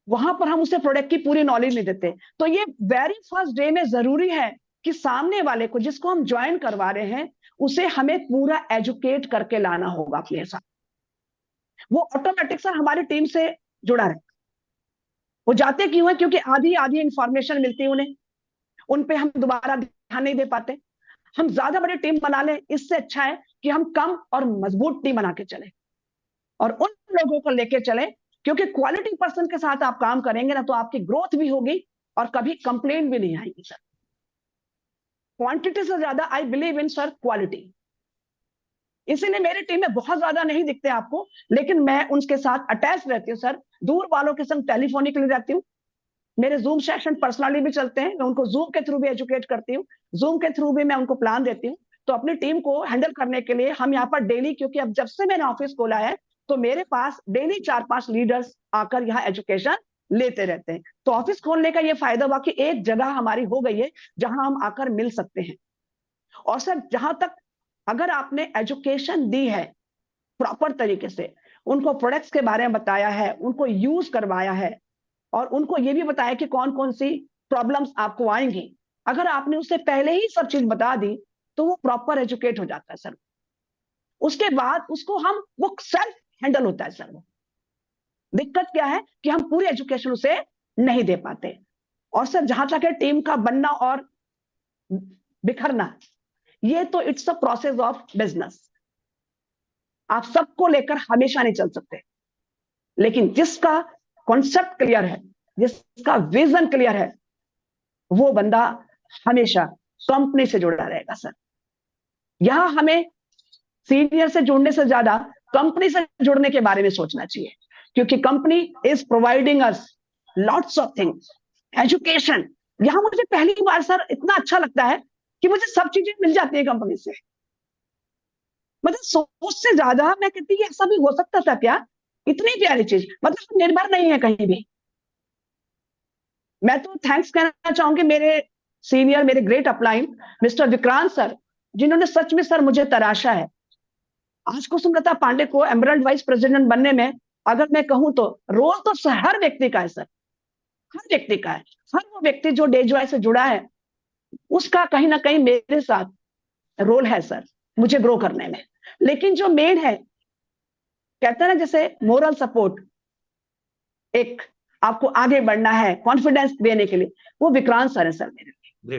Speaker 1: वहां पर हम उसे प्रोडक्ट की पूरी नॉलेज नहीं देते। तो ये वेरी फर्स्ट डे में जरूरी है कि सामने वाले को, जिसको हम ज्वाइन करवा रहे हैं, उसे हमें पूरा एजुकेट करके लाना होगा अपने साथ। वो ऑटोमेटिक सर हमारी टीम से जुड़ा रहे। वो जाते क्यों है? क्योंकि आधी आधी इंफॉर्मेशन मिलती है उन्हें, उन पे हम दोबारा ध्यान नहीं दे पाते। हम ज्यादा बड़ी टीम बना लें, इससे अच्छा है कि हम कम और मजबूत टीम बना के चले और उन लोगों को लेके चले, क्योंकि क्वालिटी पर्सन के साथ आप काम करेंगे ना, तो आपकी ग्रोथ भी होगी और कभी कंप्लेन भी नहीं आएगी सर। क्वांटिटी से ज्यादा I believe in sir quality. इसीलिए मेरी टीम में बहुत ज्यादा नहीं दिखते आपको, लेकिन मैं उनके साथ अटैच रहती हूँ सर। दूर वालों के संग टेलीफोनिकली रहती हूँ, मेरे जूम सेशन पर्सनली भी चलते हैं, मैं उनको जूम के थ्रू भी एजुकेट करती हूँ, जूम के थ्रू भी मैं उनको प्लान देती हूँ। तो अपनी टीम को हैंडल करने के लिए हम यहाँ पर डेली, क्योंकि अब जब से मैंने ऑफिस खोला है तो मेरे पास डेली 4-5 लीडर्स आकर यहाँ एजुकेशन लेते रहते हैं। तो ऑफिस खोलने का ये फायदा हुआ कि एक जगह हमारी हो गई है जहां हम आकर मिल सकते हैं। और सर जहां तक, अगर आपने एजुकेशन दी है प्रॉपर तरीके से, उनको प्रोडक्ट्स के बारे में बताया है, उनको यूज करवाया है और उनको ये भी बताया कि कौन कौन सी प्रॉब्लम्स आपको आएंगी, अगर आपने उससे पहले ही सब चीज बता दी तो वो प्रॉपर एजुकेट हो जाता है सर। उसके बाद उसको हम, वो सेल्फ हैंडल होता है सर। वो दिक्कत क्या है कि हम पूरी एजुकेशन उसे नहीं दे पाते। और सर जहां तक है टीम का बनना और बिखरना, ये तो it's a process of business. आप सबको लेकर हमेशा नहीं चल सकते, लेकिन जिसका कॉन्सेप्ट क्लियर है, जिसका विजन क्लियर है, वो बंदा हमेशा कंपनी से जुड़ा रहेगा सर। यहां हमें सीनियर से जुड़ने से ज्यादा कंपनी से जुड़ने के बारे में सोचना चाहिए, क्योंकि company is providing us lots of things, education. यहां मुझे पहली बार सर इतना अच्छा लगता है कि मुझे सब चीजें मिल जाती है कंपनी से। मतलब सोच से ज्यादा मैं कहती हूँ ऐसा भी हो सकता था क्या, इतनी प्यारी चीज। मतलब निर्भर नहीं है कहीं भी। मैं तो थैंक्स कहना चाहूंगी मेरे सीनियर, मेरे great upline mister Vikrant sir, जिन्होंने सच में सर मुझे तराशा है। आज कुसुमलता पांडे को एमरल्ड वाइस प्रेसिडेंट बनने में, अगर मैं कहूं तो रोल तो हर व्यक्ति का है सर, हर व्यक्ति का है। हर वो व्यक्ति जो डेजवाई से जुड़ा है, उसका कहीं ना कहीं मेरे साथ रोल है सर, मुझे ग्रो करने में। लेकिन जो मेन है, कहते हैं ना जैसे मोरल सपोर्ट, एक आपको आगे बढ़ना है कॉन्फिडेंस देने के लिए, वो विक्रांत सर है सर मेरे।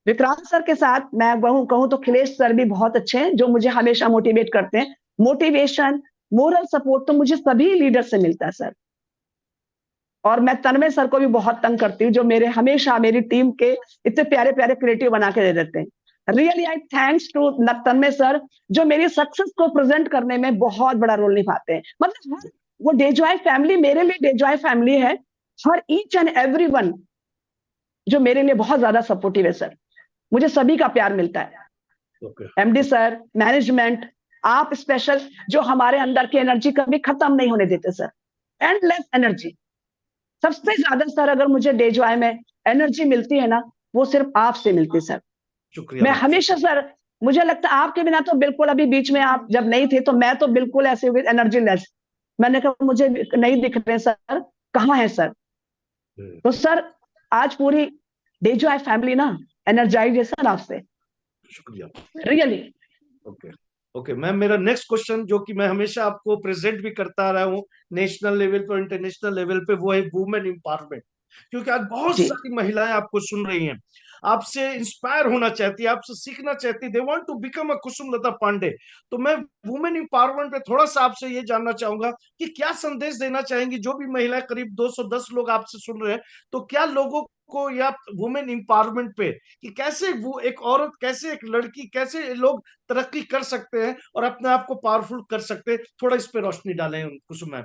Speaker 1: विक्रांत सर के साथ मैं कहूं तो खिलेश सर भी बहुत अच्छे हैं, जो मुझे हमेशा मोटिवेट करते हैं मोटिवेशन, मोरल सपोर्ट तो मुझे सभी लीडर से मिलता है सर। और मैं तन्मय सर को भी बहुत तंग करती हूँ, जो मेरे हमेशा मेरी टीम के इतने प्यारे प्यारे क्रिएटिव बना के दे देते हैं। Really I thanks to Tanmay sir, जो मेरी सक्सेस को प्रेजेंट करने में बहुत बड़ा रोल निभाते हैं। मतलब हर वो डेजॉय फैमिली मेरे लिए डेजॉय फैमिली है, for each and every one, जो मेरे लिए बहुत ज्यादा सपोर्टिव है सर। मुझे सभी का प्यार मिलता है, एमडी सर, मैनेजमेंट, आप स्पेशल, जो हमारे अंदर की एनर्जी कभी खत्म नहीं होने देते सर, एंडलेस एनर्जी। सबसे ज्यादा सर अगर मुझे डेजॉय में एनर्जी मिलती है ना, वो सिर्फ आपसे मिलती है सर।
Speaker 2: शुक्रिया
Speaker 1: मैं हमेशा सर, मुझे लगता है आपके बिना तो बिल्कुल, अभी बीच में आप जब नहीं थे तो मैं तो बिल्कुल ऐसे हुई एनर्जी लेस। मैंने कहा मुझे नहीं दिख रहे सर, कहाँ है सर? तो सर आज पूरी डेजॉय फैमिली ना एनर्जाइज है सर आपसे।
Speaker 2: शुक्रिया।
Speaker 1: रियली
Speaker 2: ओके ओके मैम, मेरा नेक्स्ट क्वेश्चन जो कि मैं हमेशा आपको प्रेजेंट भी करता रहा हूँ नेशनल लेवल पे, इंटरनेशनल लेवल पे, वो है वुमेन एम्पावरमेंट। क्योंकि आज बहुत
Speaker 1: जी।
Speaker 2: सारी महिलाएं आपको सुन रही हैं, आपसे इंस्पायर होना चाहती है, आपसे सीखना चाहती है, they want to become a Kusumlata Pandey. तो मैं वुमेन एम्पावरमेंट पे थोड़ा सा आपसे ये जानना चाहूंगा कि क्या संदेश देना चाहेंगी जो भी महिलाएं, करीब 210 लोग आपसे सुन रहे हैं, तो क्या लोगों को या वुमेन एम्पावरमेंट पे कि कैसे वो एक औरत, कैसे एक लड़की, कैसे लोग तरक्की कर सकते हैं और अपने आप को पावरफुल कर सकते हैं, थोड़ा इस पे रोशनी डालें कुसुम मैम।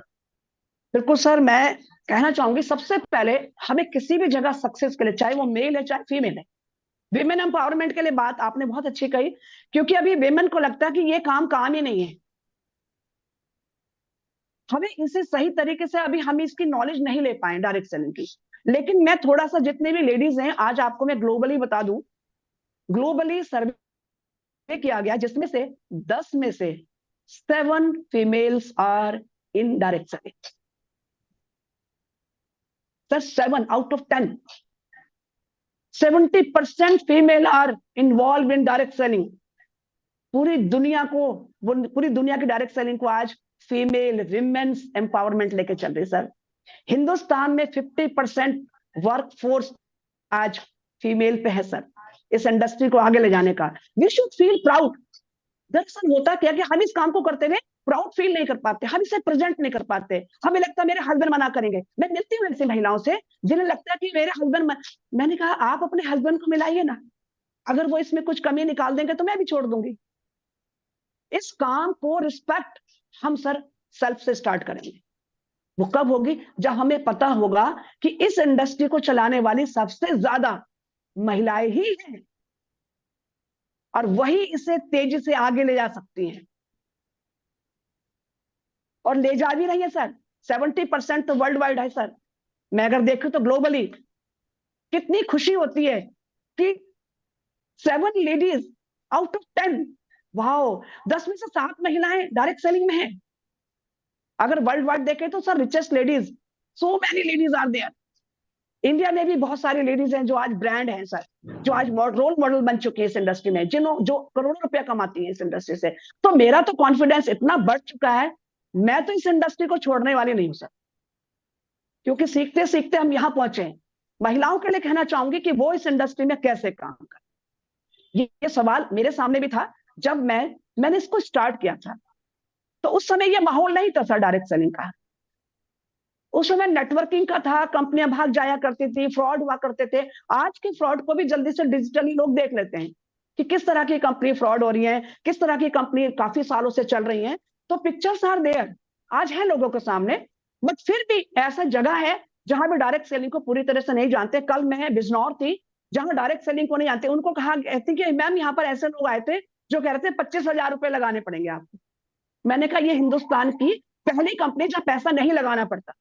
Speaker 1: बिल्कुल सर, मैं कहना चाहूंगी सबसे पहले हमें किसी भी जगह सक्सेस के लिए, चाहे वो मेल है चाहे फीमेल है, विमेन एम्पावरमेंट के लिए बात आपने बहुत अच्छी कही। क्योंकि अभी विमेन को लगता है कि ये काम ही नहीं है, हमें इसे सही तरीके से अभी हम इसकी नॉलेज नहीं ले पाए डायरेक्ट सेलिंग की। लेकिन मैं थोड़ा सा, जितने भी लेडीज हैं आज आपको मैं ग्लोबली बता दूं, ग्लोबली सर्वे किया गया जिसमें से 10 में से 7 females are in direct selling. Sir 7 out of 10, 70% female are involve in direct selling. पूरी दुनिया को, पूरी दुनिया की डायरेक्ट सेलिंग को आज फीमेल विमेन्स एम्पावरमेंट लेके चल रही सर। हिंदुस्तान में 50% वर्क फोर्स आज फीमेल पे है सर, इस इंडस्ट्री को आगे ले जाने का। We should feel proud. दरअसल होता क्या कि हम इस काम को करते हुए प्राउड फील नहीं कर पाते, हम इसे प्रेजेंट नहीं कर पाते। हमें लगता है मेरे हस्बैंड मना करेंगे। मैं मिलती हूँ ऐसी महिलाओं से जिन्हें लगता है कि मेरे हस्बैंड, मैंने कहा आप अपने हस्बैंड को मिलाइए ना, अगर वो इसमें कुछ कमी निकाल देंगे तो मैं भी छोड़ दूंगी। इस काम को रिस्पेक्ट हम सर सेल्फ से स्टार्ट करेंगे। वो कब होगी? जब हमें पता होगा कि इस इंडस्ट्री को चलाने वाली सबसे ज्यादा महिलाएं ही हैं और वही इसे तेजी से आगे ले जा सकती हैं और ले जा भी रही है सर। 70% तो वर्ल्ड वाइड है सर। मैं अगर देखूं तो ग्लोबली कितनी खुशी होती है कि 7 लेडीज आउट ऑफ 10, वाओ, 10 में से 7 महिलाएं डायरेक्ट सेलिंग में है। अगर वर्ल्ड वाइड देखें तो sir richest ladies, so many ladies are there. India में भी बहुत सारी लेडीज हैं जो आज ब्रांड हैं सर, जो आज रोल मॉडल बन चुकी है इस इंडस्ट्री में, जिन्हों जो करोड़ों रुपया कमाती है इस इंडस्ट्री से। तो मेरा तो कॉन्फिडेंस इतना बढ़ चुका है, मैं तो इस इंडस्ट्री को छोड़ने वाली नहीं हूं सर, क्योंकि सीखते सीखते हम यहां पहुंचे हैं। महिलाओं के लिए कहना चाहूंगी कि वो इस इंडस्ट्री में कैसे काम करें। ये सवाल मेरे सामने भी था जब मैंने इसको स्टार्ट किया था। तो उस समय ये माहौल नहीं था सर डायरेक्ट सेलिंग का। उस समय नेटवर्किंग का था, कंपनियां भाग जाया करती थी, फ्रॉड हुआ करते थे। आज के फ्रॉड को भी जल्दी से डिजिटली लोग देख लेते हैं कि किस तरह की कंपनी फ्रॉड हो रही है, किस तरह की कंपनी काफी सालों से चल रही है। तो पिक्चर्स आर देयर, आज है लोगों के सामने। बट फिर भी ऐसा जगह है जहां भी डायरेक्ट सेलिंग को पूरी तरह से नहीं जानते। कल मैं बिजनौर थी जहां डायरेक्ट सेलिंग को नहीं जानते, उनको कहा कहती कि मैम यहाँ पर ऐसे लोग आए थे जो कह रहे थे 25,000 रुपए लगाने पड़ेंगे आपको। मैंने कहा ये हिंदुस्तान की पहली कंपनी जहां पैसा नहीं लगाना पड़ता।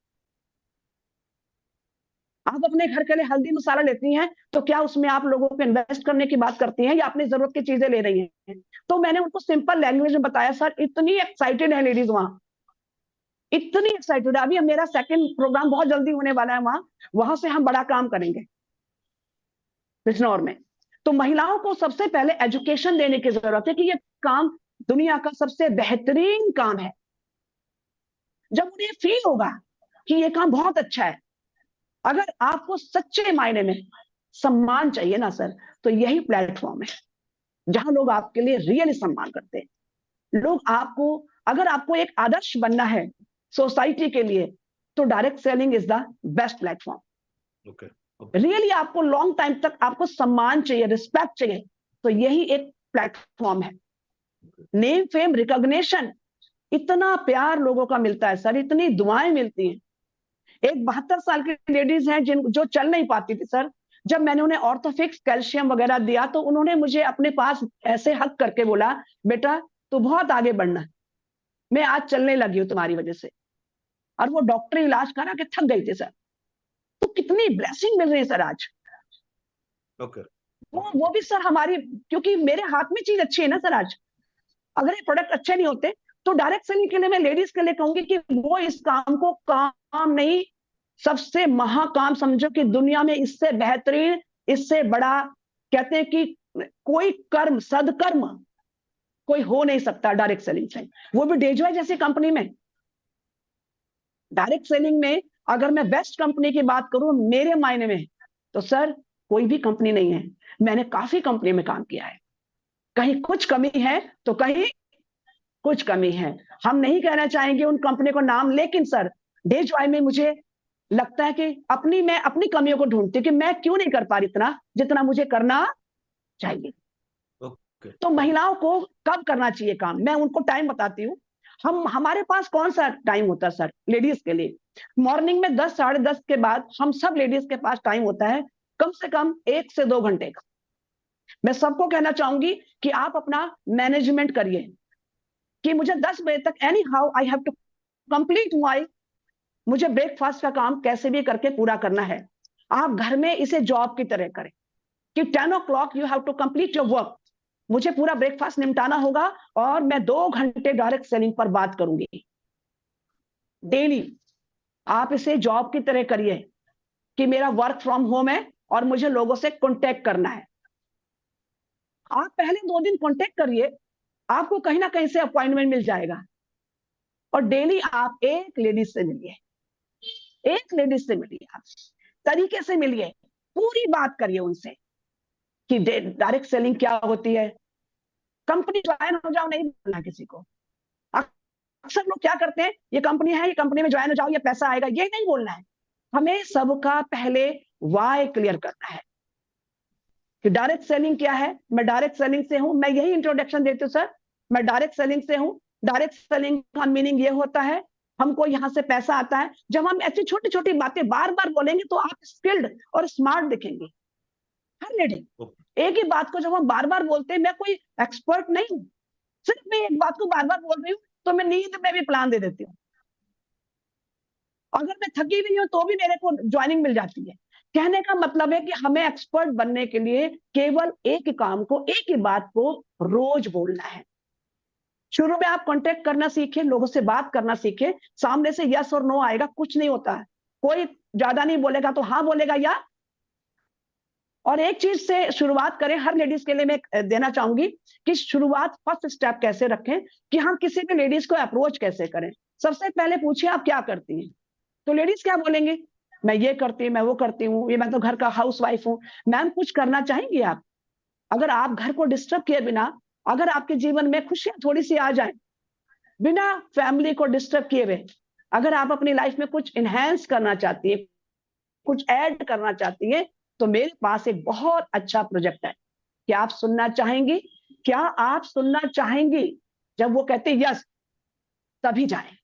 Speaker 1: आप अपने घर के लिए हल्दी मसाला लेती हैं तो क्या उसमें आप लोगों को इन्वेस्ट करने की बात करती हैं या अपनी जरूरत की चीजें ले रही हैं? तो मैंने उनको सिंपल लैंग्वेज में बताया सर, इतनी एक्साइटेड है लेडीज वहां, इतनी एक्साइटेड है। अभी मेरा सेकंड प्रोग्राम बहुत जल्दी होने वाला है वहां, वहां से हम बड़ा काम करेंगे बिजनौर में। तो महिलाओं को सबसे पहले एजुकेशन देने की जरूरत है कि ये काम दुनिया का सबसे बेहतरीन काम है। जब उन्हें फील होगा कि ये काम बहुत अच्छा है, अगर आपको सच्चे मायने में सम्मान चाहिए ना सर, तो यही प्लेटफॉर्म है जहां लोग आपके लिए रियली सम्मान करते हैं। लोग आपको अगर आपको एक आदर्श बनना है सोसाइटी के लिए, तो direct selling is the best platform.
Speaker 2: Okay,
Speaker 1: really आपको लॉन्ग टाइम तक आपको सम्मान चाहिए, रिस्पेक्ट चाहिए, तो यही एक प्लेटफॉर्म है। नेम, फेम, रिकॉग्निशन, इतना प्यार लोगों का मिलता है सर, इतनी दुआएं मिलती हैं। एक 72 साल की लेडीज हैं जो चल नहीं पाती थी सर, जब मैंने उन्हें ऑर्थोफिक्स, कैल्शियम वगैरह दिया, तो उन्होंने मुझे अपने पास ऐसे हक करके बोला, बेटा तू बहुत आगे बढ़ना, मैं आज चलने लगी हूं तुम्हारी वजह से। और वो डॉक्टरी इलाज करा के थक गई थी सर। तो कितनी ब्लेसिंग मिल रही है सर आज।
Speaker 2: ओके,
Speaker 1: वो भी सर हमारी, क्योंकि मेरे हाथ में चीज अच्छी है ना सर आज। अगर ये प्रोडक्ट अच्छे नहीं होते, तो डायरेक्ट सेलिंग के लिए मैं लेडीज के लिए कहूंगी कि वो इस काम को काम नहीं, सबसे महाकाम समझो, कि दुनिया में इससे बेहतरीन, इससे बड़ा, कहते हैं कि कोई कर्म, सदकर्म कोई हो नहीं सकता डायरेक्ट सेलिंग से, वो भी डेजॉय जैसी कंपनी में। डायरेक्ट सेलिंग में अगर मैं बेस्ट कंपनी की बात करूं मेरे मायने में, तो सर कोई भी कंपनी नहीं है। मैंने काफी कंपनी में काम किया है, कहीं कुछ कमी है तो कहीं कुछ कमी है। हम नहीं कहना चाहेंगे उन कंपनी को नाम, लेकिन सर डेजॉय में मुझे लगता है कि मैं अपनी कमियों को ढूंढती कि मैं क्यों नहीं कर पा रही इतना जितना मुझे करना चाहिए।
Speaker 2: ओके,
Speaker 1: तो महिलाओं को कब करना चाहिए काम, मैं उनको टाइम बताती हूँ। हमारे पास कौन सा टाइम होता है सर लेडीज के लिए? मॉर्निंग में 10 साढ़े 10 के बाद हम सब लेडीज के पास टाइम होता है कम से कम 1 से 2 घंटे का। मैं सबको कहना चाहूंगी कि आप अपना मैनेजमेंट करिए कि मुझे 10 बजे तक anyhow I have to complete my, मुझे ब्रेकफास्ट का काम कैसे भी करके पूरा करना है। आप घर में इसे जॉब की तरह करें कि 10 o'clock you have to complete your work, मुझे पूरा ब्रेकफास्ट निपटाना होगा और मैं 2 घंटे डायरेक्ट सेलिंग पर बात करूंगी डेली। आप इसे जॉब की तरह करिए कि मेरा वर्क फ्रॉम होम है और मुझे लोगों से कांटेक्ट करना है। आप पहले 2 दिन कांटेक्ट करिए, आपको कहीं ना कहीं से अपॉइंटमेंट मिल जाएगा। और डेली आप एक लेडीज से मिलिए, एक लेडीज से मिलिए, आप तरीके से मिलिए, पूरी बात करिए उनसे कि डायरेक्ट सेलिंग क्या होती है। कंपनी ज्वाइन हो जाओ नहीं बोलना किसी को। अक्सर लोग क्या करते हैं, ये कंपनी है, ये कंपनी में ज्वाइन हो जाओ, ये पैसा आएगा, ये नहीं बोलना है। हमें सबका पहले वाई क्लियर करना है कि डायरेक्ट सेलिंग क्या है। मैं डायरेक्ट सेलिंग से हूं, मैं यही इंट्रोडक्शन देती हूँ सर, मैं डायरेक्ट सेलिंग से हूं। डायरेक्ट सेलिंग का मीनिंग ये होता है, हमको यहां से पैसा आता है। जब हम ऐसी छोटी छोटी बातें बार बार बोलेंगे तो आप स्किल्ड और स्मार्ट दिखेंगे। हर लेडी एक ही बात को जब हम बार बार बोलते हैं, मैं कोई एक्सपर्ट नहीं हूं, सिर्फ मैं एक बात को बार बार बोल रही हूँ, तो मैं नींद में भी प्लान दे देती हूँ। अगर मैं थकी हुई हूँ तो भी मेरे को ज्वाइनिंग मिल जाती है। कहने का मतलब है कि हमें एक्सपर्ट बनने के लिए केवल एक ही काम को, एक ही बात को रोज बोलना है। शुरू में आप कांटेक्ट करना सीखे, लोगों से बात करना सीखे, सामने से यस और नो आएगा, कुछ नहीं होता है। कोई ज्यादा नहीं बोलेगा तो हाँ बोलेगा या। और एक चीज से शुरुआत करें, हर लेडीज के लिए मैं देना चाहूंगी कि शुरुआत फर्स्ट स्टेप कैसे रखें, कि हम किसी भी लेडीज को अप्रोच कैसे करें। सबसे पहले पूछिए आप क्या करती हैं, तो लेडीज क्या बोलेंगे, मैं ये करती हूँ, मैं वो करती हूँ, ये मैं तो घर का हाउस वाइफ हूँ। मैम कुछ करना चाहेंगी आप? अगर आप घर को डिस्टर्ब किए बिना, अगर आपके जीवन में खुशियां थोड़ी सी आ जाए बिना फैमिली को डिस्टर्ब किए हुए, अगर आप अपनी लाइफ में कुछ इनहेंस करना चाहती है, कुछ ऐड करना चाहती है, तो मेरे पास एक बहुत अच्छा प्रोजेक्ट है। क्या आप सुनना चाहेंगी? क्या आप सुनना चाहेंगी? जब वो कहते यस, तभी जाएं,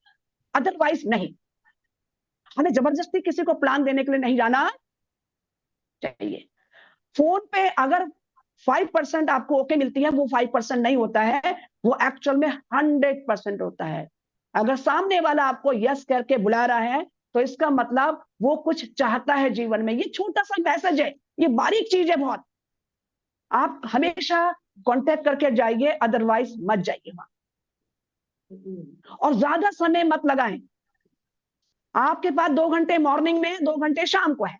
Speaker 1: अदरवाइज नहीं। हमें जबरदस्ती किसी को प्लान देने के लिए नहीं जाना चाहिए। फोन पे अगर 5% आपको ओके मिलती है, वो 5% नहीं होता है, वो एक्चुअल में 100% होता है। अगर सामने वाला आपको यस करके बुला रहा है, तो इसका मतलब वो कुछ चाहता है जीवन में। ये छोटा सा मैसेज है, ये बारीक चीज है बहुत। आप हमेशा कांटेक्ट करके जाइए, अदरवाइज मत जाइए वहां। और ज्यादा समय मत लगाएं। आपके पास 2 घंटे मॉर्निंग में, 2 घंटे शाम को है।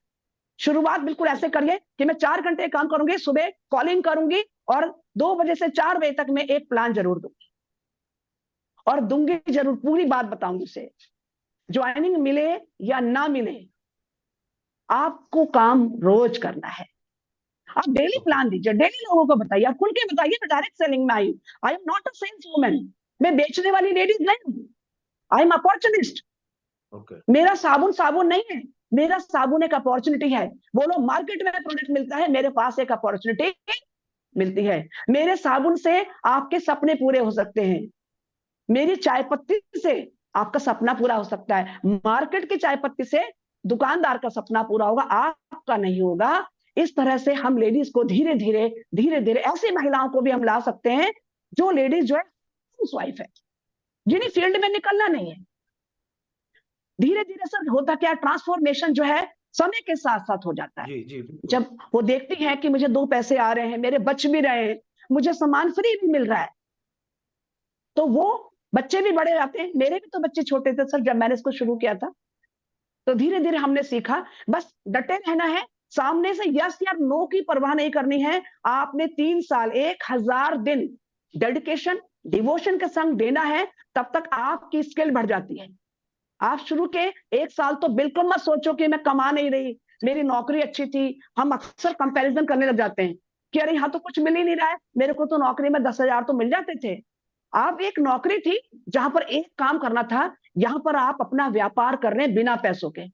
Speaker 1: शुरुआत बिल्कुल ऐसे करिए कि मैं 4 घंटे काम करूंगी, सुबह कॉलिंग करूंगी और 2 बजे से 4 बजे तक मैं एक प्लान जरूर दूंगी और दूंगी जरूर, पूरी बात बताऊंगी उसे। ज्वाइनिंग मिले या ना मिले, आपको काम रोज करना है। आप डेली प्लान दीजिए, डेली लोगों को बताइए, आप खुल के बताइए, मैं डायरेक्ट सेलिंग में I am not a saleswoman, मैं बेचने वाली लेडीज नहीं हूं, आई एम अपॉर्चुनिस्ट।
Speaker 2: ओके।
Speaker 1: मेरा साबुन साबुन नहीं है, मेरा साबुन एक अपॉर्चुनिटी है। बोलो मार्केट में प्रोडक्ट मिलता है, मेरे पास एक अपॉर्चुनिटी मिलती है। मेरे साबुन से आपके सपने पूरे हो सकते हैं, मेरी चाय पत्ती से आपका सपना पूरा हो सकता है। मार्केट की चाय पत्ती से दुकानदार का सपना पूरा होगा, आपका नहीं होगा। इस तरह से हम लेडीज को धीरे धीरे धीरे धीरे ऐसी महिलाओं को भी हम ला सकते हैं जो लेडीज जो है हाउसवाइफ है, जिन्हें फील्ड में निकलना नहीं है। धीरे धीरे सर होता क्या, ट्रांसफॉर्मेशन जो है समय के साथ साथ हो जाता है।
Speaker 2: जी जी बिल्कुल।
Speaker 1: जब वो देखती है कि मुझे 2 पैसे आ रहे हैं, मेरे बच भी रहे हैं, मुझे सामान फ्री भी मिल रहा है, तो वो बच्चे भी बड़े आते हैं। मेरे भी तो बच्चे छोटे थे सर जब मैंने इसको शुरू किया था। तो धीरे धीरे हमने सीखा, बस डटे रहना है, सामने से यस या नो की परवाह नहीं करनी है। आपने 3 साल 1000 दिन डेडिकेशन डिवोशन के संग देना है, तब तक आपकी स्किल बढ़ जाती है। आप शुरू के 1 साल तो बिल्कुल मत सोचो कि मैं कमा नहीं रही, मेरी नौकरी अच्छी थी। हम अक्सर कंपैरिजन करने लग जाते हैं कि अरे यहाँ तो कुछ मिल ही नहीं रहा है, मेरे को तो नौकरी में 10,000 तो मिल जाते थे। आप एक नौकरी थी जहां पर एक काम करना था, यहां पर आप अपना व्यापार कर रहे हैं बिना पैसों के।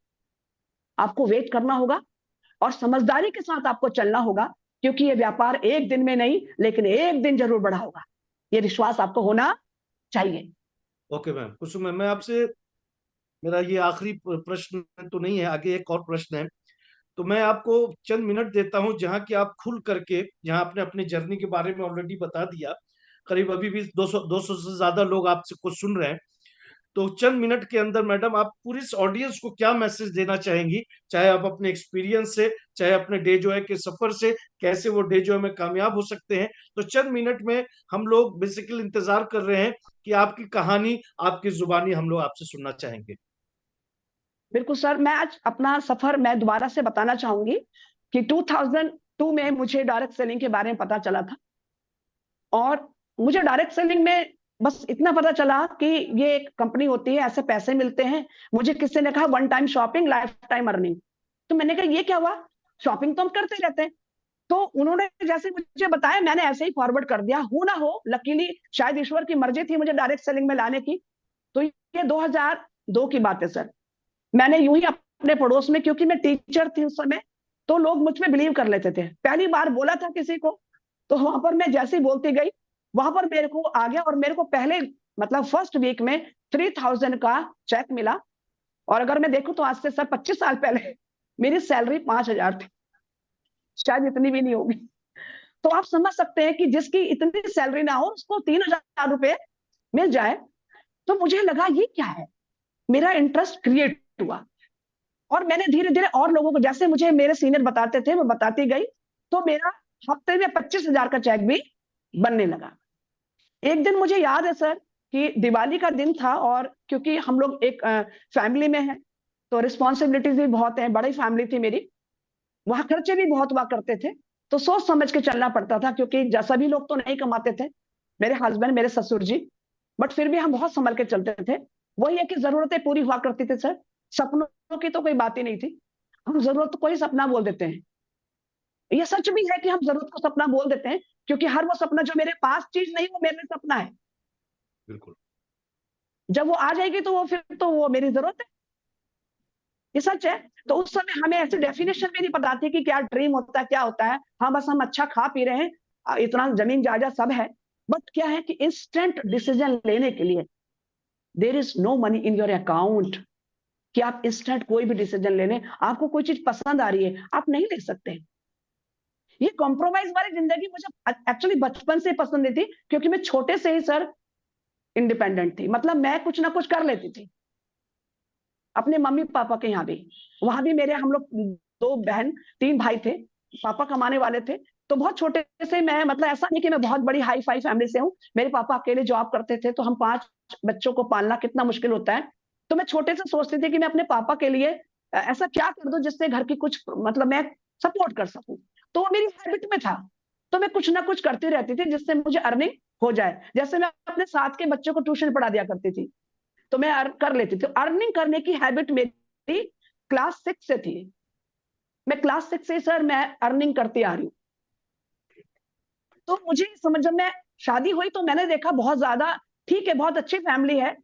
Speaker 1: आपको वेट करना होगा और समझदारी के साथ आपको चलना होगा, क्योंकि ये व्यापार एक दिन में नहीं लेकिन एक दिन जरूर बढ़ा होगा। ये विश्वास आपको होना चाहिए।
Speaker 2: ओके मैम, कुसुम मैम, मैं आपसे, मेरा ये आखिरी प्रश्न तो नहीं है, आगे एक और प्रश्न है। तो मैं आपको चंद मिनट देता हूं जहां कि आप खुल करके, जहां आपने अपनी जर्नी के बारे में ऑलरेडी बता दिया, करीब अभी भी 200 से ज्यादा लोग आपसे कुछ सुन रहे हैं। तो चंद मिनट के अंदर मैडम आप पूरी इस ऑडियंस को क्या मैसेज देना चाहेंगी, चाहे आप अपने एक्सपीरियंस से, चाहे अपने डे जॉय के सफर से, कैसे वो डे जॉय में कामयाब हो सकते हैं। तो चंद मिनट में हम लोग बेसिकली इंतजार कर रहे हैं कि आपकी कहानी, आपकी जुबानी हम लोग आपसे सुनना चाहेंगे।
Speaker 1: बिल्कुल सर, मैं आज अपना सफर मैं दोबारा से बताना चाहूंगी कि 2002 में मुझे डायरेक्ट सेलिंग के बारे में पता चला था। और मुझे डायरेक्ट सेलिंग में बस इतना पता चला कि ये एक कंपनी होती है, ऐसे पैसे मिलते हैं। मुझे किसी ने कहा 1 time shopping life time earning. तो मैंने कहा ये क्या हुआ, शॉपिंग तो हम करते रहते हैं। तो उन्होंने जैसे मुझे बताया, मैंने ऐसे ही फॉरवर्ड कर दिया। हो ना हो, लकीली शायद ईश्वर की मर्जी थी मुझे डायरेक्ट सेलिंग में लाने की। तो ये 2002 की बात है सर। मैंने यूं ही अपने पड़ोस में, क्योंकि मैं टीचर थी उस समय, तो लोग मुझ में बिलीव कर लेते थे। पहली बार बोला था किसी को, तो वहां पर मैं जैसे ही बोलती गई, वहां पर मेरे को आ गया। और मेरे को पहले मतलब फर्स्ट वीक में 3000 का चेक मिला। और अगर मैं देखूं तो आज से सर 25 साल पहले मेरी सैलरी 5,000 थी, शायद इतनी भी नहीं होगी। तो आप समझ सकते हैं कि जिसकी इतनी सैलरी ना हो उसको 3,000 रुपए मिल जाए। तो मुझे लगा ये क्या है, मेरा इंटरेस्ट क्रिएट हुआ। और मैंने धीरे धीरे और लोगों को, जैसे मुझे मेरे सीनियर बताते थे मैं बताती गई, तो मेरा हफ्ते में 25,000 का चेक भी बनने लगा। एक दिन मुझे याद है सर कि दिवाली का दिन था, और क्योंकि हम लोग एक फैमिली में हैं तो रिस्पॉन्सिबिलिटीज भी बहुत है, बड़ी फैमिली थी मेरी, वहां खर्चे भी बहुत हुआ करते थे। तो सोच समझ के चलना पड़ता था, क्योंकि सभी लोग तो नहीं कमाते थे, मेरे हस्बैंड मेरे ससुर जी, बट फिर भी हम बहुत संभल के चलते थे। वही है कि जरूरतें पूरी हुआ करती थी सर, सपनों की तो कोई बात ही नहीं थी। हम जरूरत को ही सपना बोल देते हैं। ये सच भी है कि हम जरूरत को सपना बोल देते हैं, क्योंकि हर वो सपना जो मेरे पास चीज नहीं वो मेरे लिए सपना है।
Speaker 2: बिल्कुल।
Speaker 1: जब वो आ जाएगी तो वो फिर तो वो मेरी जरूरत है। ये सच है। तो उस समय हमें ऐसी डेफिनेशन भी नहीं पता थी कि क्या ड्रीम होता है क्या होता है। हाँ बस हम अच्छा खा पी रहे हैं, इतना जमीन जायदाद सब है। बट क्या है कि इंस्टेंट डिसीजन लेने के लिए there is no money in your account, कि आप इंस्टेंट कोई भी डिसीजन ले लें। आपको कोई चीज पसंद आ रही है आप नहीं ले सकते। ये कॉम्प्रोमाइज वाली जिंदगी मुझे एक्चुअली बचपन से पसंद नहीं थी, क्योंकि मैं छोटे से ही सर इंडिपेंडेंट थी। मतलब मैं कुछ ना कुछ कर लेती थी अपने मम्मी पापा के यहाँ भी। वहां भी मेरे हम लोग 2 बहन 3 भाई थे, पापा कमाने वाले थे। तो बहुत छोटे से मैं, मतलब ऐसा नहीं कि मैं बहुत बड़ी हाई फाई फैमिली से हूँ। मेरे पापा अकेले जॉब करते थे, तो हम 5 बच्चों को पालना कितना मुश्किल होता है। तो मैं छोटे से सोचती थी कि मैं अपने पापा के लिए ऐसा क्या कर दूं जिससे घर की कुछ, मतलब मैं सपोर्ट कर सकूं। तो वो मेरी हैबिट में था। तो मैं कुछ ना कुछ करती रहती थी जिससे मुझे अर्निंग हो जाए। जैसे मैं अपने साथ के बच्चों को ट्यूशन पढ़ा दिया करती थी, तो मैं अर्न कर लेती थी। अर्निंग करने की हैबिट मेरी क्लास 6 से थी। मैं क्लास 6 से सर मैं अर्निंग करती आ रही हूँ। तो मुझे समझ, जब मैं शादी हुई तो मैंने देखा बहुत ज्यादा ठीक है, बहुत अच्छी फैमिली है,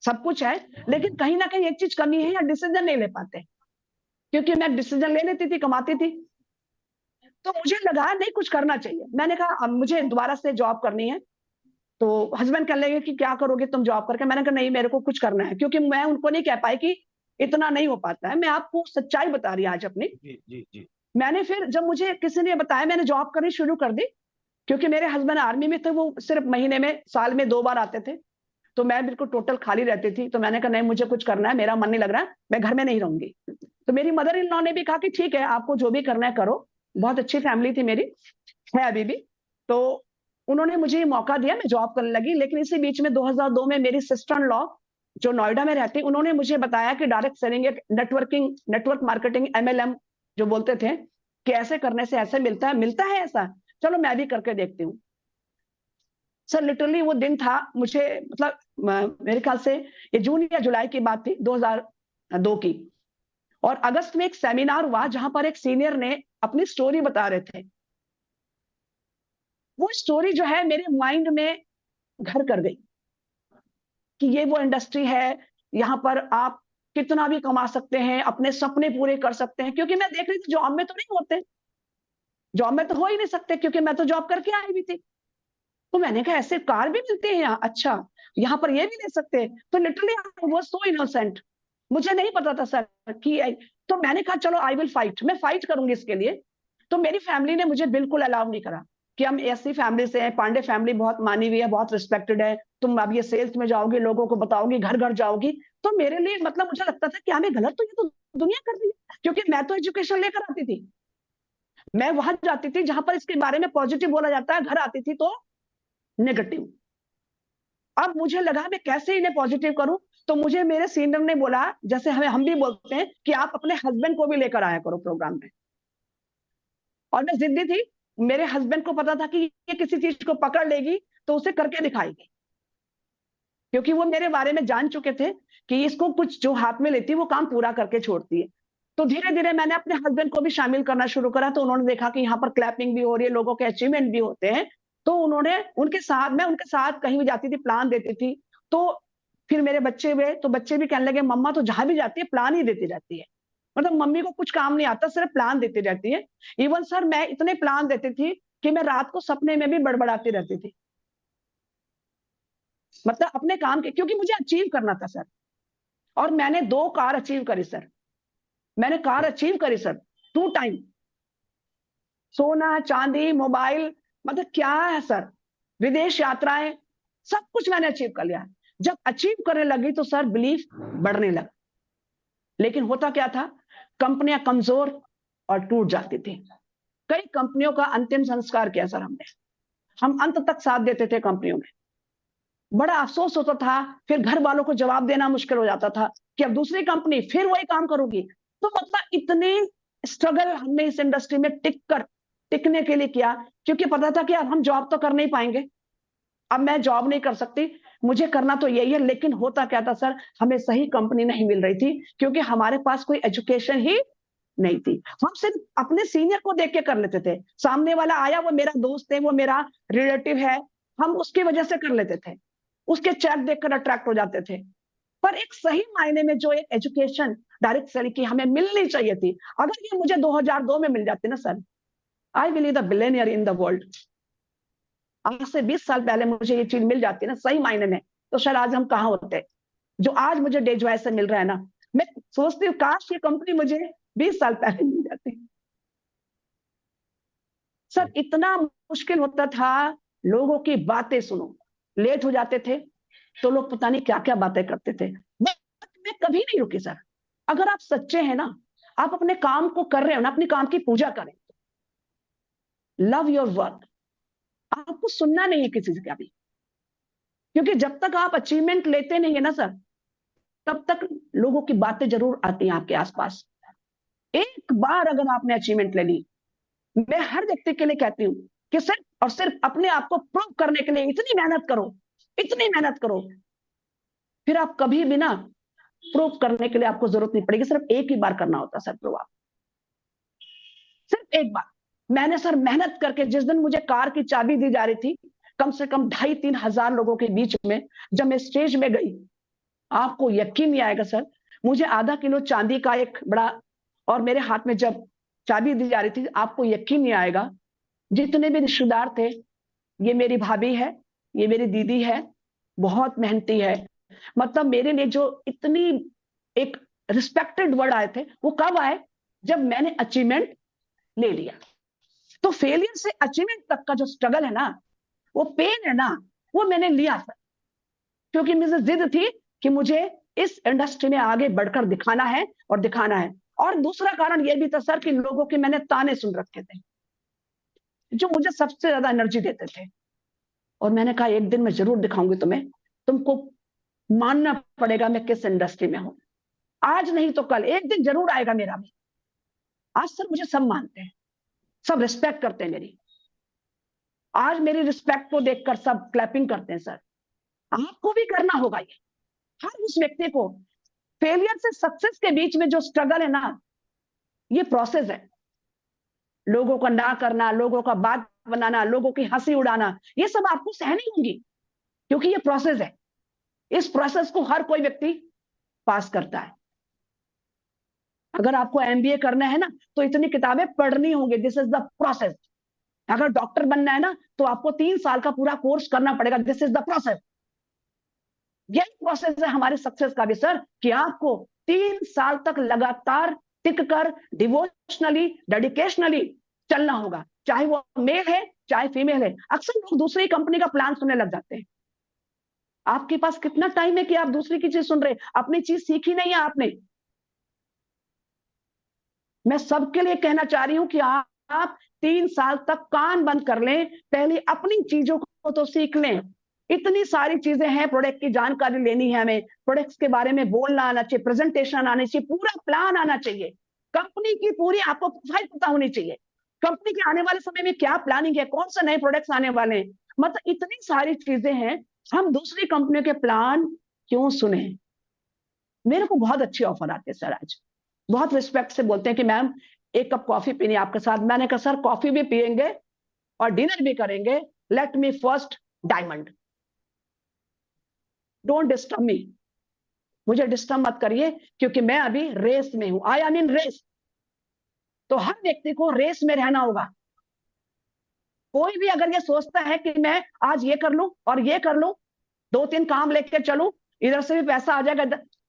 Speaker 1: सब कुछ है, लेकिन कहीं ना कहीं एक चीज कमी है, या डिसीजन नहीं ले पाते, क्योंकि मैं डिसीजन ले लेती थी, कमाती थी। तो मुझे लगा नहीं, कुछ करना चाहिए। मैंने कहा अब मुझे दोबारा से जॉब करनी है। तो हस्बैंड कहने लगे कि क्या करोगे तुम जॉब करके? मैंने कहा नहीं, मेरे को कुछ करना है, क्योंकि मैं उनको नहीं कह पाई कि इतना नहीं हो पाता है। मैं आपको सच्चाई बता रही आज अपनी।
Speaker 2: जी जी जी।
Speaker 1: मैंने फिर जब मुझे किसी ने बताया, मैंने जॉब करनी शुरू कर दी, क्योंकि मेरे हस्बैंड आर्मी में थे, वो सिर्फ महीने में, साल में 2 बार आते थे। तो मैं बिल्कुल टोटल खाली रहती थी। तो मैंने कहा नहीं, मुझे कुछ करना है, मेरा मन नहीं लग रहा है, मैं घर में नहीं रहूंगी। तो मेरी मदर इन लॉ ने भी कहा कि ठीक है, आपको जो भी करना है करो। बहुत अच्छी फैमिली थी मेरी, है अभी भी। तो उन्होंने मुझे ये मौका दिया, मैं जॉब करने लगी। लेकिन इसी बीच में 2002 में मेरी सिस्टर इन लॉ, जो नोएडा में रहती, उन्होंने मुझे बताया कि डायरेक्ट सेलिंग, एक नेटवर्क मार्केटिंग, एमएलएम जो बोलते थे, कि ऐसे करने से ऐसे मिलता है ऐसा, चलो मैं भी करके देखती हूँ। सर लिटरली वो दिन था, मुझे मतलब मेरे ख्याल से ये जून या जुलाई की बात थी, 2002 की। और अगस्त में एक सेमिनार हुआ, जहां पर एक सीनियर ने अपनी स्टोरी बता रहे थे। वो स्टोरी जो है मेरे माइंड में घर कर गई, कि ये वो इंडस्ट्री है, यहाँ पर आप कितना भी कमा सकते हैं, अपने सपने पूरे कर सकते हैं। क्योंकि मैं देख रही थी जॉब में तो नहीं होते, जॉब में तो हो ही नहीं सकते, क्योंकि मैं तो जॉब करके आई हुई थी। तो मैंने कहा ऐसे कार भी मिलती है यहाँ, अच्छा यहाँ पर ये भी ले सकते हैं। तो literally I was so innocent, मुझे नहीं पता था सर कि तो मैंने कहा चलो आई विल फाइट, मैं फाइट करूंगी इसके लिए। तो मेरी फैमिली ने मुझे बिल्कुल अलाउ नहीं करा, कि हम ऐसी फैमिली से हैं, पांडे फैमिली बहुत मानी हुई है, बहुत रिस्पेक्टेड है, तुम अब ये सेल्स में जाओगी, लोगों को बताओगी, घर घर जाओगी। तो मेरे लिए मतलब मुझे लगता था कि हमें गलत, तो ये तो दुनिया कर रही है, क्योंकि मैं तो एजुकेशन लेकर आती थी। मैं वहां जाती थी जहां पर इसके बारे में पॉजिटिव बोला जाता है, घर आती थी तो नेगेटिव। अब मुझे लगा मैं कैसे इन्हें पॉजिटिव करूं। तो मुझे मेरे सीनियर ने बोला, जैसे हम भी बोलते हैं, कि आप अपने हस्बैंड को भी लेकर आया करो प्रोग्राम में। और मैं जिद्दी थी, मेरे हस्बैंड को पता था कि ये किसी चीज को पकड़ लेगी तो उसे करके दिखाएगी, क्योंकि वो मेरे बारे में जान चुके थे कि इसको कुछ जो हाथ में लेती है वो काम पूरा करके छोड़ती है। तो धीरे धीरे मैंने अपने हस्बैंड को भी शामिल करना शुरू करा। तो उन्होंने देखा कि यहाँ पर क्लैपिंग भी हो रही है, लोगों के अचीवमेंट भी होते हैं। तो उन्होंने उनके साथ, मैं उनके साथ कहीं भी जाती थी, प्लान देती थी। तो फिर मेरे बच्चे हुए, तो बच्चे भी कहने लगे मम्मा तो जहां भी जाती है प्लान ही देती रहती है, मतलब मम्मी को कुछ काम नहीं आता, सिर्फ प्लान देती रहती है। इवन सर मैं इतने प्लान देती थी कि मैं रात को सपने में भी बड़बड़ाती रहती थी, मतलब अपने काम के, क्योंकि मुझे अचीव करना था सर। और मैंने 2 कार अचीव करी सर, मैंने कार अचीव करी सर, 2 टाइम। सोना चांदी मोबाइल, मतलब क्या है सर, विदेश यात्राएं, सब कुछ मैंने अचीव कर लिया। जब अचीव करने लगी तो सर बिलीफ बढ़ने लगा। लेकिन होता क्या था, कंपनियां कमजोर और टूट जाती थी। कई कंपनियों का अंतिम संस्कार किया सर हमने, हम अंत तक साथ देते थे कंपनियों में। बड़ा अफसोस होता था, फिर घर वालों को जवाब देना मुश्किल हो जाता था कि अब दूसरी कंपनी फिर वही काम करूंगी। तो मतलब इतने स्ट्रगल हमने इस इंडस्ट्री में टिकने के लिए किया, क्योंकि पता था कि अब हम जॉब तो कर नहीं पाएंगे, अब मैं जॉब नहीं कर सकती, मुझे करना तो यही है। लेकिन होता क्या था सर, हमें सही कंपनी नहीं मिल रही थी, क्योंकि हमारे पास कोई एजुकेशन ही नहीं थी। हम सिर्फ अपने सीनियर को देख के कर लेते थे, सामने वाला आया वो मेरा दोस्त है, वो मेरा रिलेटिव है, हम उसकी वजह से कर लेते थे, उसके चेक देखकर अट्रैक्ट हो जाते थे। पर एक सही मायने में जो एक एजुकेशन डायरेक्ट सेलिंग की हमें मिलनी चाहिए थी, अगर ये मुझे 2002 में मिल जाती ना sir, I will be the billionaire in the world. आज से 20 साल पहले मुझे ये चीज मिल जाती ना सही मायने में, तो शायद आज हम कहाँ होते। जो आज मुझे डेजॉय से मिल रहा है ना, मैं सोचती हूँ काश ये कंपनी मुझे 20 साल पहले मिल जाती। सर इतना मुश्किल होता था, लोगों की बातें सुनो, लेट हो जाते थे तो लोग पता नहीं क्या क्या बातें करते थे, मैं कभी नहीं रुकी सर। अगर आप सच्चे हैं ना, आप अपने काम को कर रहे हो ना, अपने काम की पूजा करें, लव योर वर्क, आपको सुनना नहीं है किसी से क्या भी। क्योंकि जब तक आप अचीवमेंट लेते नहीं है ना सर, तब तक लोगों की बातें जरूर आती हैं आपके आसपास। एक बार अगर आपने अचीवमेंट ले ली, मैं हर व्यक्ति के लिए कहती हूँ कि सिर्फ और सिर्फ अपने आप को प्रूव करने के लिए इतनी मेहनत करो, इतनी मेहनत करो, फिर आप कभी भी ना, प्रूव करने के लिए आपको जरूरत नहीं पड़ेगी, सिर्फ एक ही बार करना होता सर प्रूव, आप सिर्फ एक बार। मैंने सर मेहनत करके, जिस दिन मुझे कार की चाबी दी जा रही थी, कम से कम 2,500-3 हजार लोगों के बीच में जब मैं स्टेज में गई, आपको यकीन नहीं आएगा सर, मुझे आधा किलो चांदी का एक बड़ा, और मेरे हाथ में जब चाबी दी जा रही थी, आपको यकीन नहीं आएगा, जितने भी रिश्तेदार थे, ये मेरी भाभी है, ये मेरी दीदी है, बहुत मेहनती है, मतलब मेरे लिए जो इतनी एक रिस्पेक्टेड वर्ड आए थे, वो कब आए? जब मैंने अचीवमेंट ले लिया। तो फेलियर से अचीवमेंट तक का जो स्ट्रगल है ना, वो पेन है ना, वो मैंने लिया सर, क्योंकि मुझे जिद थी कि मुझे इस इंडस्ट्री में आगे बढ़कर दिखाना है और दिखाना है। और दूसरा कारण यह भी था सर कि लोगों के मैंने ताने सुन रखे थे जो मुझे सबसे ज्यादा एनर्जी देते थे, और मैंने कहा एक दिन मैं जरूर दिखाऊंगी तुम्हें, तुमको मानना पड़ेगा मैं किस इंडस्ट्री में हूं। आज नहीं तो कल एक दिन जरूर आएगा मेरा भी। आज सर मुझे सब मानते हैं, सब रिस्पेक्ट करते हैं मेरी, आज मेरी रिस्पेक्ट को देखकर सब क्लैपिंग करते हैं सर। आपको भी करना होगा ये, हर उस व्यक्ति को। फेलियर से सक्सेस के बीच में जो स्ट्रगल है ना, ये प्रोसेस है। लोगों का ना करना, लोगों का बात बनाना, लोगों की हंसी उड़ाना, ये सब आपको सहनी होंगी, क्योंकि ये प्रोसेस है। इस प्रोसेस को हर कोई व्यक्ति पास करता है। अगर आपको एमबीए करना है ना, तो इतनी किताबें पढ़नी होंगी, दिस इज द प्रोसेस। अगर डॉक्टर बनना है ना, तो आपको 3 साल का पूरा कोर्स करना पड़ेगा, दिस इज द प्रोसेस। यही प्रोसेस है हमारे सक्सेस का भी सर, कि आपको 3 साल तक लगातार टिक कर डिवोशनली, डेडिकेशनली चलना होगा, चाहे वो मेल है चाहे फीमेल है। अक्सर लोग दूसरी कंपनी का प्लान सुनने लग जाते हैं। आपके पास कितना टाइम है कि आप दूसरी की चीज सुन रहे हैं? अपनी चीज सीखी नहीं है आपने। मैं सबके लिए कहना चाह रही हूं कि आप 3 साल तक कान बंद कर लें, पहले अपनी चीजों को तो सीख लें। इतनी सारी चीजें हैं, प्रोडक्ट की जानकारी लेनी है हमें, प्रोडक्ट्स के बारे में बोलना आना चाहिए, प्रेजेंटेशन आनी चाहिए, पूरा प्लान आना चाहिए, कंपनी की पूरी आपको प्रोफाइल पता होनी चाहिए, कंपनी के आने वाले समय में क्या प्लानिंग है, कौन से नए प्रोडक्ट्स आने वाले हैं। मतलब इतनी सारी चीजें हैं, हम दूसरी कंपनियों के प्लान क्यों सुने? मेरे को बहुत अच्छी ऑफर आती है सर, आज बहुत रिस्पेक्ट से बोलते हैं कि मैम एक कप कॉफी पीनी है आपके साथ। मैंने कहा सर कॉफी भी पियेंगे और डिनर भी करेंगे, let me first diamond, don't disturb me, मुझे डिस्टर्ब मत करिए, क्योंकि मैं अभी रेस में हूं, आई एम इन रेस। तो हर व्यक्ति को रेस में रहना होगा। कोई भी अगर ये सोचता है कि मैं आज ये कर लूं और ये कर लूं, 2-3 काम लेके चलूं, इधर से भी पैसा आ जाएगा,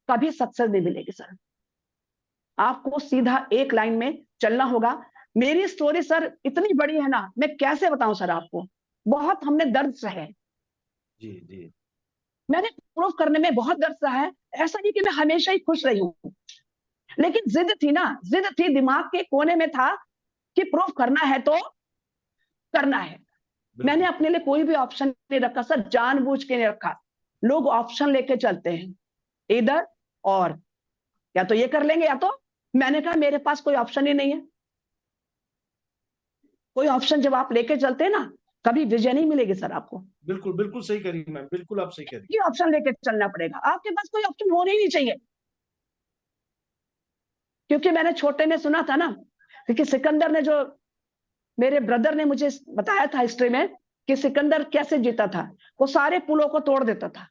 Speaker 1: कभी सक्सेस नहीं मिलेगी सर। आपको सीधा एक लाइन में चलना होगा। मेरी स्टोरी सर इतनी बड़ी है ना, मैं कैसे बताऊं सर आपको, बहुत हमने दर्द सहे।
Speaker 2: जी जी।
Speaker 1: मैंने प्रूफ करने में बहुत दर्द सहा है। ऐसा नहीं कि मैं हमेशा ही खुश रही हूं, लेकिन जिद थी ना, जिद थी, दिमाग के कोने में था कि प्रूफ करना है तो करना है। मैंने
Speaker 2: बिल्कुल।
Speaker 1: अपने लिए कोई भी ऑप्शन नहीं रखा सर, जानबूझ के नहीं रखा। लोग ऑप्शन लेके चलते हैं, इधर और, या तो ये कर लेंगे या तो, मैंने कहा मेरे पास कोई ऑप्शन ही नहीं है। कोई ऑप्शन जब आप लेके चलते हैं ना, कभी विजय नहीं मिलेगी सर आपको।
Speaker 2: बिल्कुल बिल्कुल सही कह रही मैम, बिल्कुल आप सही कह रही।
Speaker 1: ये ऑप्शन लेके चलना पड़ेगा, आपके पास कोई ऑप्शन होना ही नहीं चाहिए। क्योंकि मैंने छोटे में सुना था ना, क्योंकि सिकंदर ने, जो मेरे ब्रदर ने मुझे बताया था हिस्ट्री में, कि सिकंदर कैसे जीता था। वो सारे पुलों को तोड़ देता था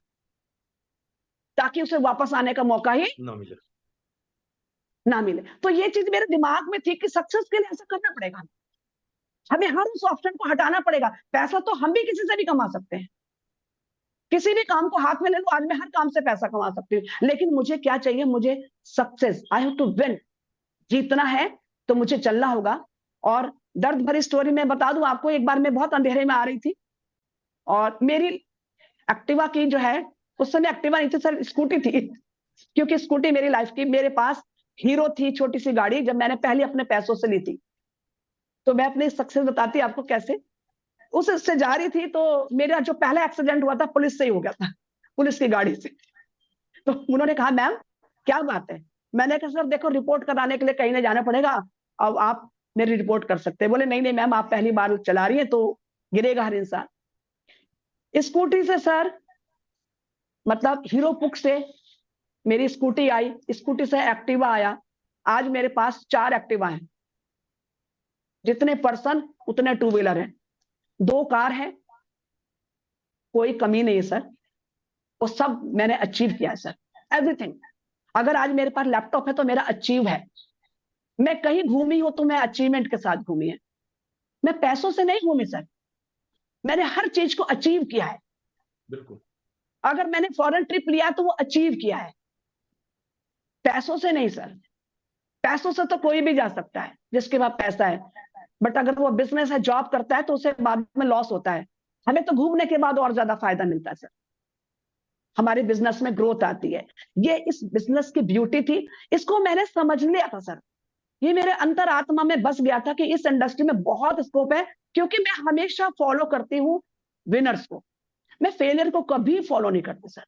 Speaker 1: ताकि उसे वापस आने का मौका ही
Speaker 2: ना मिले।
Speaker 1: ना मिले। तो ये चीज मेरे दिमाग में थी कि सक्सेस के लिए ऐसा करना पड़ेगा, हमें हर उस ऑप्शन को हटाना पड़ेगा। पैसा तो हम भी किसी से भी कमा सकते हैं, किसी भी काम को हाथ में ले लो, आज मैं हर काम से पैसा कमा सकती हूँ, लेकिन मुझे क्या चाहिए? मुझे success, I have to win. जीतना है तो मुझे चलना होगा। और दर्द भरी स्टोरी मैं बता दूं आपको, एक बार मैं बहुत अंधेरे में आ रही थी, और मेरी एक्टिवा की जो है, उस समय एक्टिवा नहीं थी सर, स्कूटी थी, क्योंकि स्कूटी मेरी लाइफ की, मेरे पास हीरो थी छोटी सी गाड़ी, जब मैंने पहले अपने पैसों से ली थी। तो मैं अपनी सक्सेस बताती आपको कैसे। उससे जा रही थी, तो मेरा जो पहला एक्सीडेंट हुआ था पुलिस से ही हो गया था, पुलिस की गाड़ी से। तो उन्होंने कहा मैम क्या बात है? मैंने कहा सर देखो, रिपोर्ट कराने के लिए कहीं ना जाना पड़ेगा, अब आप मेरी रिपोर्ट कर सकते हैं। बोले नहीं नहीं मैम, आप पहली बार चला रही है तो गिरेगा हर इंसान। स्कूटी से सर, मतलब हीरो पुक से मेरी स्कूटी आई, स्कूटी से एक्टिवा आया। आज मेरे पास 4 एक्टिवा हैं, जितने पर्सन उतने टू व्हीलर हैं, 2 कार है, कोई कमी नहीं है सर, वो सब मैंने अचीव किया है सर, एवरीथिंग। अगर आज मेरे पास लैपटॉप है तो मेरा अचीव है। मैं कहीं घूमी हूं तो मैं अचीवमेंट के साथ घूमी है, मैं पैसों से नहीं घूमी सर, मैंने हर चीज को अचीव किया है।
Speaker 2: बिल्कुल।
Speaker 1: अगर मैंने फॉरेन ट्रिप लिया तो वो अचीव किया है, पैसों से नहीं सर। पैसों से तो कोई भी जा सकता है जिसके पास पैसा है, बट अगर वो बिजनेस है, जॉब करता है, तो उसे बाद में लॉस होता है। हमें तो घूमने के बाद और ज्यादा फायदा मिलता है सर, हमारे बिजनेस में ग्रोथ आती है। ये इस बिजनेस की ब्यूटी थी, इसको मैंने समझ लिया था सर। ये मेरे अंतरात्मा में बस गया था कि इस इंडस्ट्री में बहुत स्कोप है, क्योंकि मैं हमेशा फॉलो करती हूँ विनर्स को, मैं फेलियर को कभी फॉलो नहीं करती सर।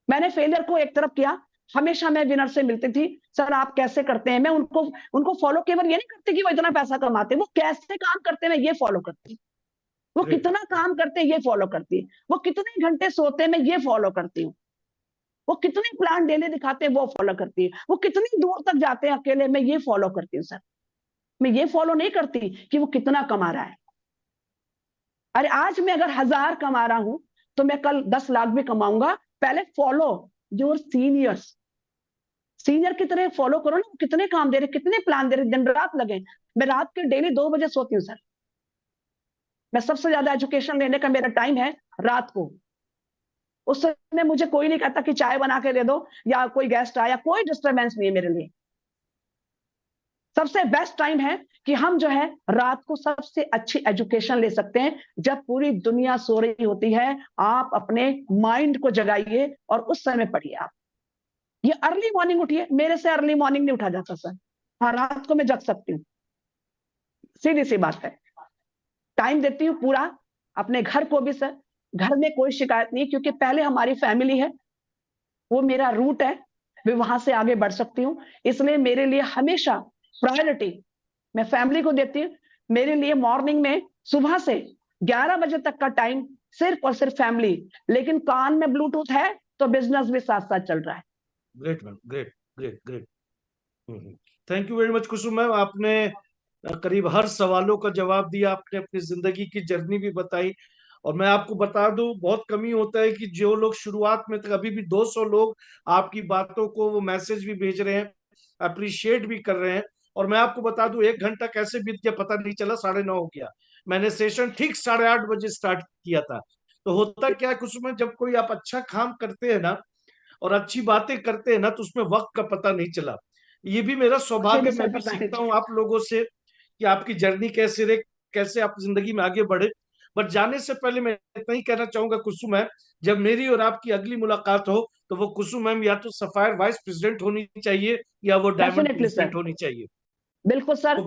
Speaker 1: मैंने फेलियर को एक तरफ किया, हमेशा मैं विनर से मिलती थी, सर आप कैसे करते हैं, मैं उनको उनको फॉलो केवल ये नहीं करती कि वो इतना पैसा कमाते, वो कैसे काम करते हैं मैं ये फॉलो करती, वो
Speaker 2: ग्रेट।
Speaker 1: कितना काम करते हैं ये फॉलो करती, वो कितने घंटे सोते हैं मैं ये फॉलो करती हूँ, वो कितने प्लान डेली दिखाते हैं वो फॉलो करती है, वो कितनी दूर तक जाते हैं अकेले मैं ये फॉलो करती हूँ सर। मैं ये फॉलो नहीं करती कि वो कितना कमा रहा है। अरे आज मैं अगर 1000 कमा रहा हूं तो मैं कल 10 लाख भी कमाऊंगा। पहले फॉलो योर सीनियर्स, सीनियर की तरह फॉलो करो ना, कितने काम दे रहे, कितने प्लान दे रहे, दिन रात लगे। मैं रात के डेली 2 बजे सोती हूँ सर, मैं सबसे ज्यादा एजुकेशन लेने का मेरा टाइम है रात को। उस समय मुझे कोई नहीं कहता कि चाय बना के दे दो या कोई गेस्ट आया, कोई डिस्टर्बेंस नहीं है मेरे लिए। सबसे बेस्ट टाइम है कि हम जो है रात को सबसे अच्छी एजुकेशन ले सकते हैं, जब पूरी दुनिया सो रही होती है। आप अपने माइंड को जगाइए और उस समय पढ़िए। आप ये अर्ली मॉर्निंग उठिए, मेरे से अर्ली मॉर्निंग नहीं उठा जाता सर। हाँ रात को मैं जग सकती हूँ, सीधी सी बात है। टाइम देती हूँ पूरा अपने घर को भी सर, घर में कोई शिकायत नहीं, क्योंकि पहले हमारी फैमिली है, वो मेरा रूट है, मैं वहां से आगे बढ़ सकती हूँ। इसलिए मेरे लिए हमेशा प्रायोरिटी मैं फैमिली को देती हूँ। मेरे लिए मॉर्निंग में सुबह से 11 बजे तक का टाइम सिर्फ और सिर्फ फैमिली, लेकिन कान में ब्लूटूथ है तो बिजनेस भी साथ साथ चल रहा है।
Speaker 2: Great ma'am, great great great. Thank you very much Kusum ma'am, आपने करीब हर सवालों का जवाब दिया, आपने अपनी जिंदगी की जर्नी भी बताई। और मैं आपको बता दूं, बहुत कमी होता है कि जो लोग शुरुआत में तक, अभी भी 200 लोग आपकी बातों को वो मैसेज भी भेज रहे हैं, अप्रिशिएट भी कर रहे हैं। और मैं आपको बता दूं, 1 घंटा कैसे बीत गया पता नहीं चला, 9:30 हो गया। मैंने सेशन ठीक 8:30 बजे स्टार्ट किया था। तो होता क्या है कुसुम में, जब कोई आप अच्छा काम करते हैं ना और अच्छी बातें करते हैं ना, तो उसमें वक्त का पता नहीं चला। ये भी मेरा
Speaker 1: मुझे भी
Speaker 2: सौभाग्य,
Speaker 1: सर
Speaker 2: मैं भी
Speaker 1: पता नहीं
Speaker 2: सीखता हूँ
Speaker 1: चला।
Speaker 2: आप लोगों से कि आपकी जर्नी कैसे रहे, कैसे आप जिंदगी में आगे बढ़े। बट जाने से पहले मैं इतना ही कहना चाहूंगा कुसुम मैम, जब मेरी और आपकी अगली मुलाकात हो तो वो कुसुम मैम या तो सफायर वाइस प्रेसिडेंट होनी चाहिए या वो डायमंड
Speaker 1: डेफिनेटली
Speaker 2: प्रेसिडेंट
Speaker 1: सर,
Speaker 2: होनी चाहिए।
Speaker 1: बिल्कुल सर।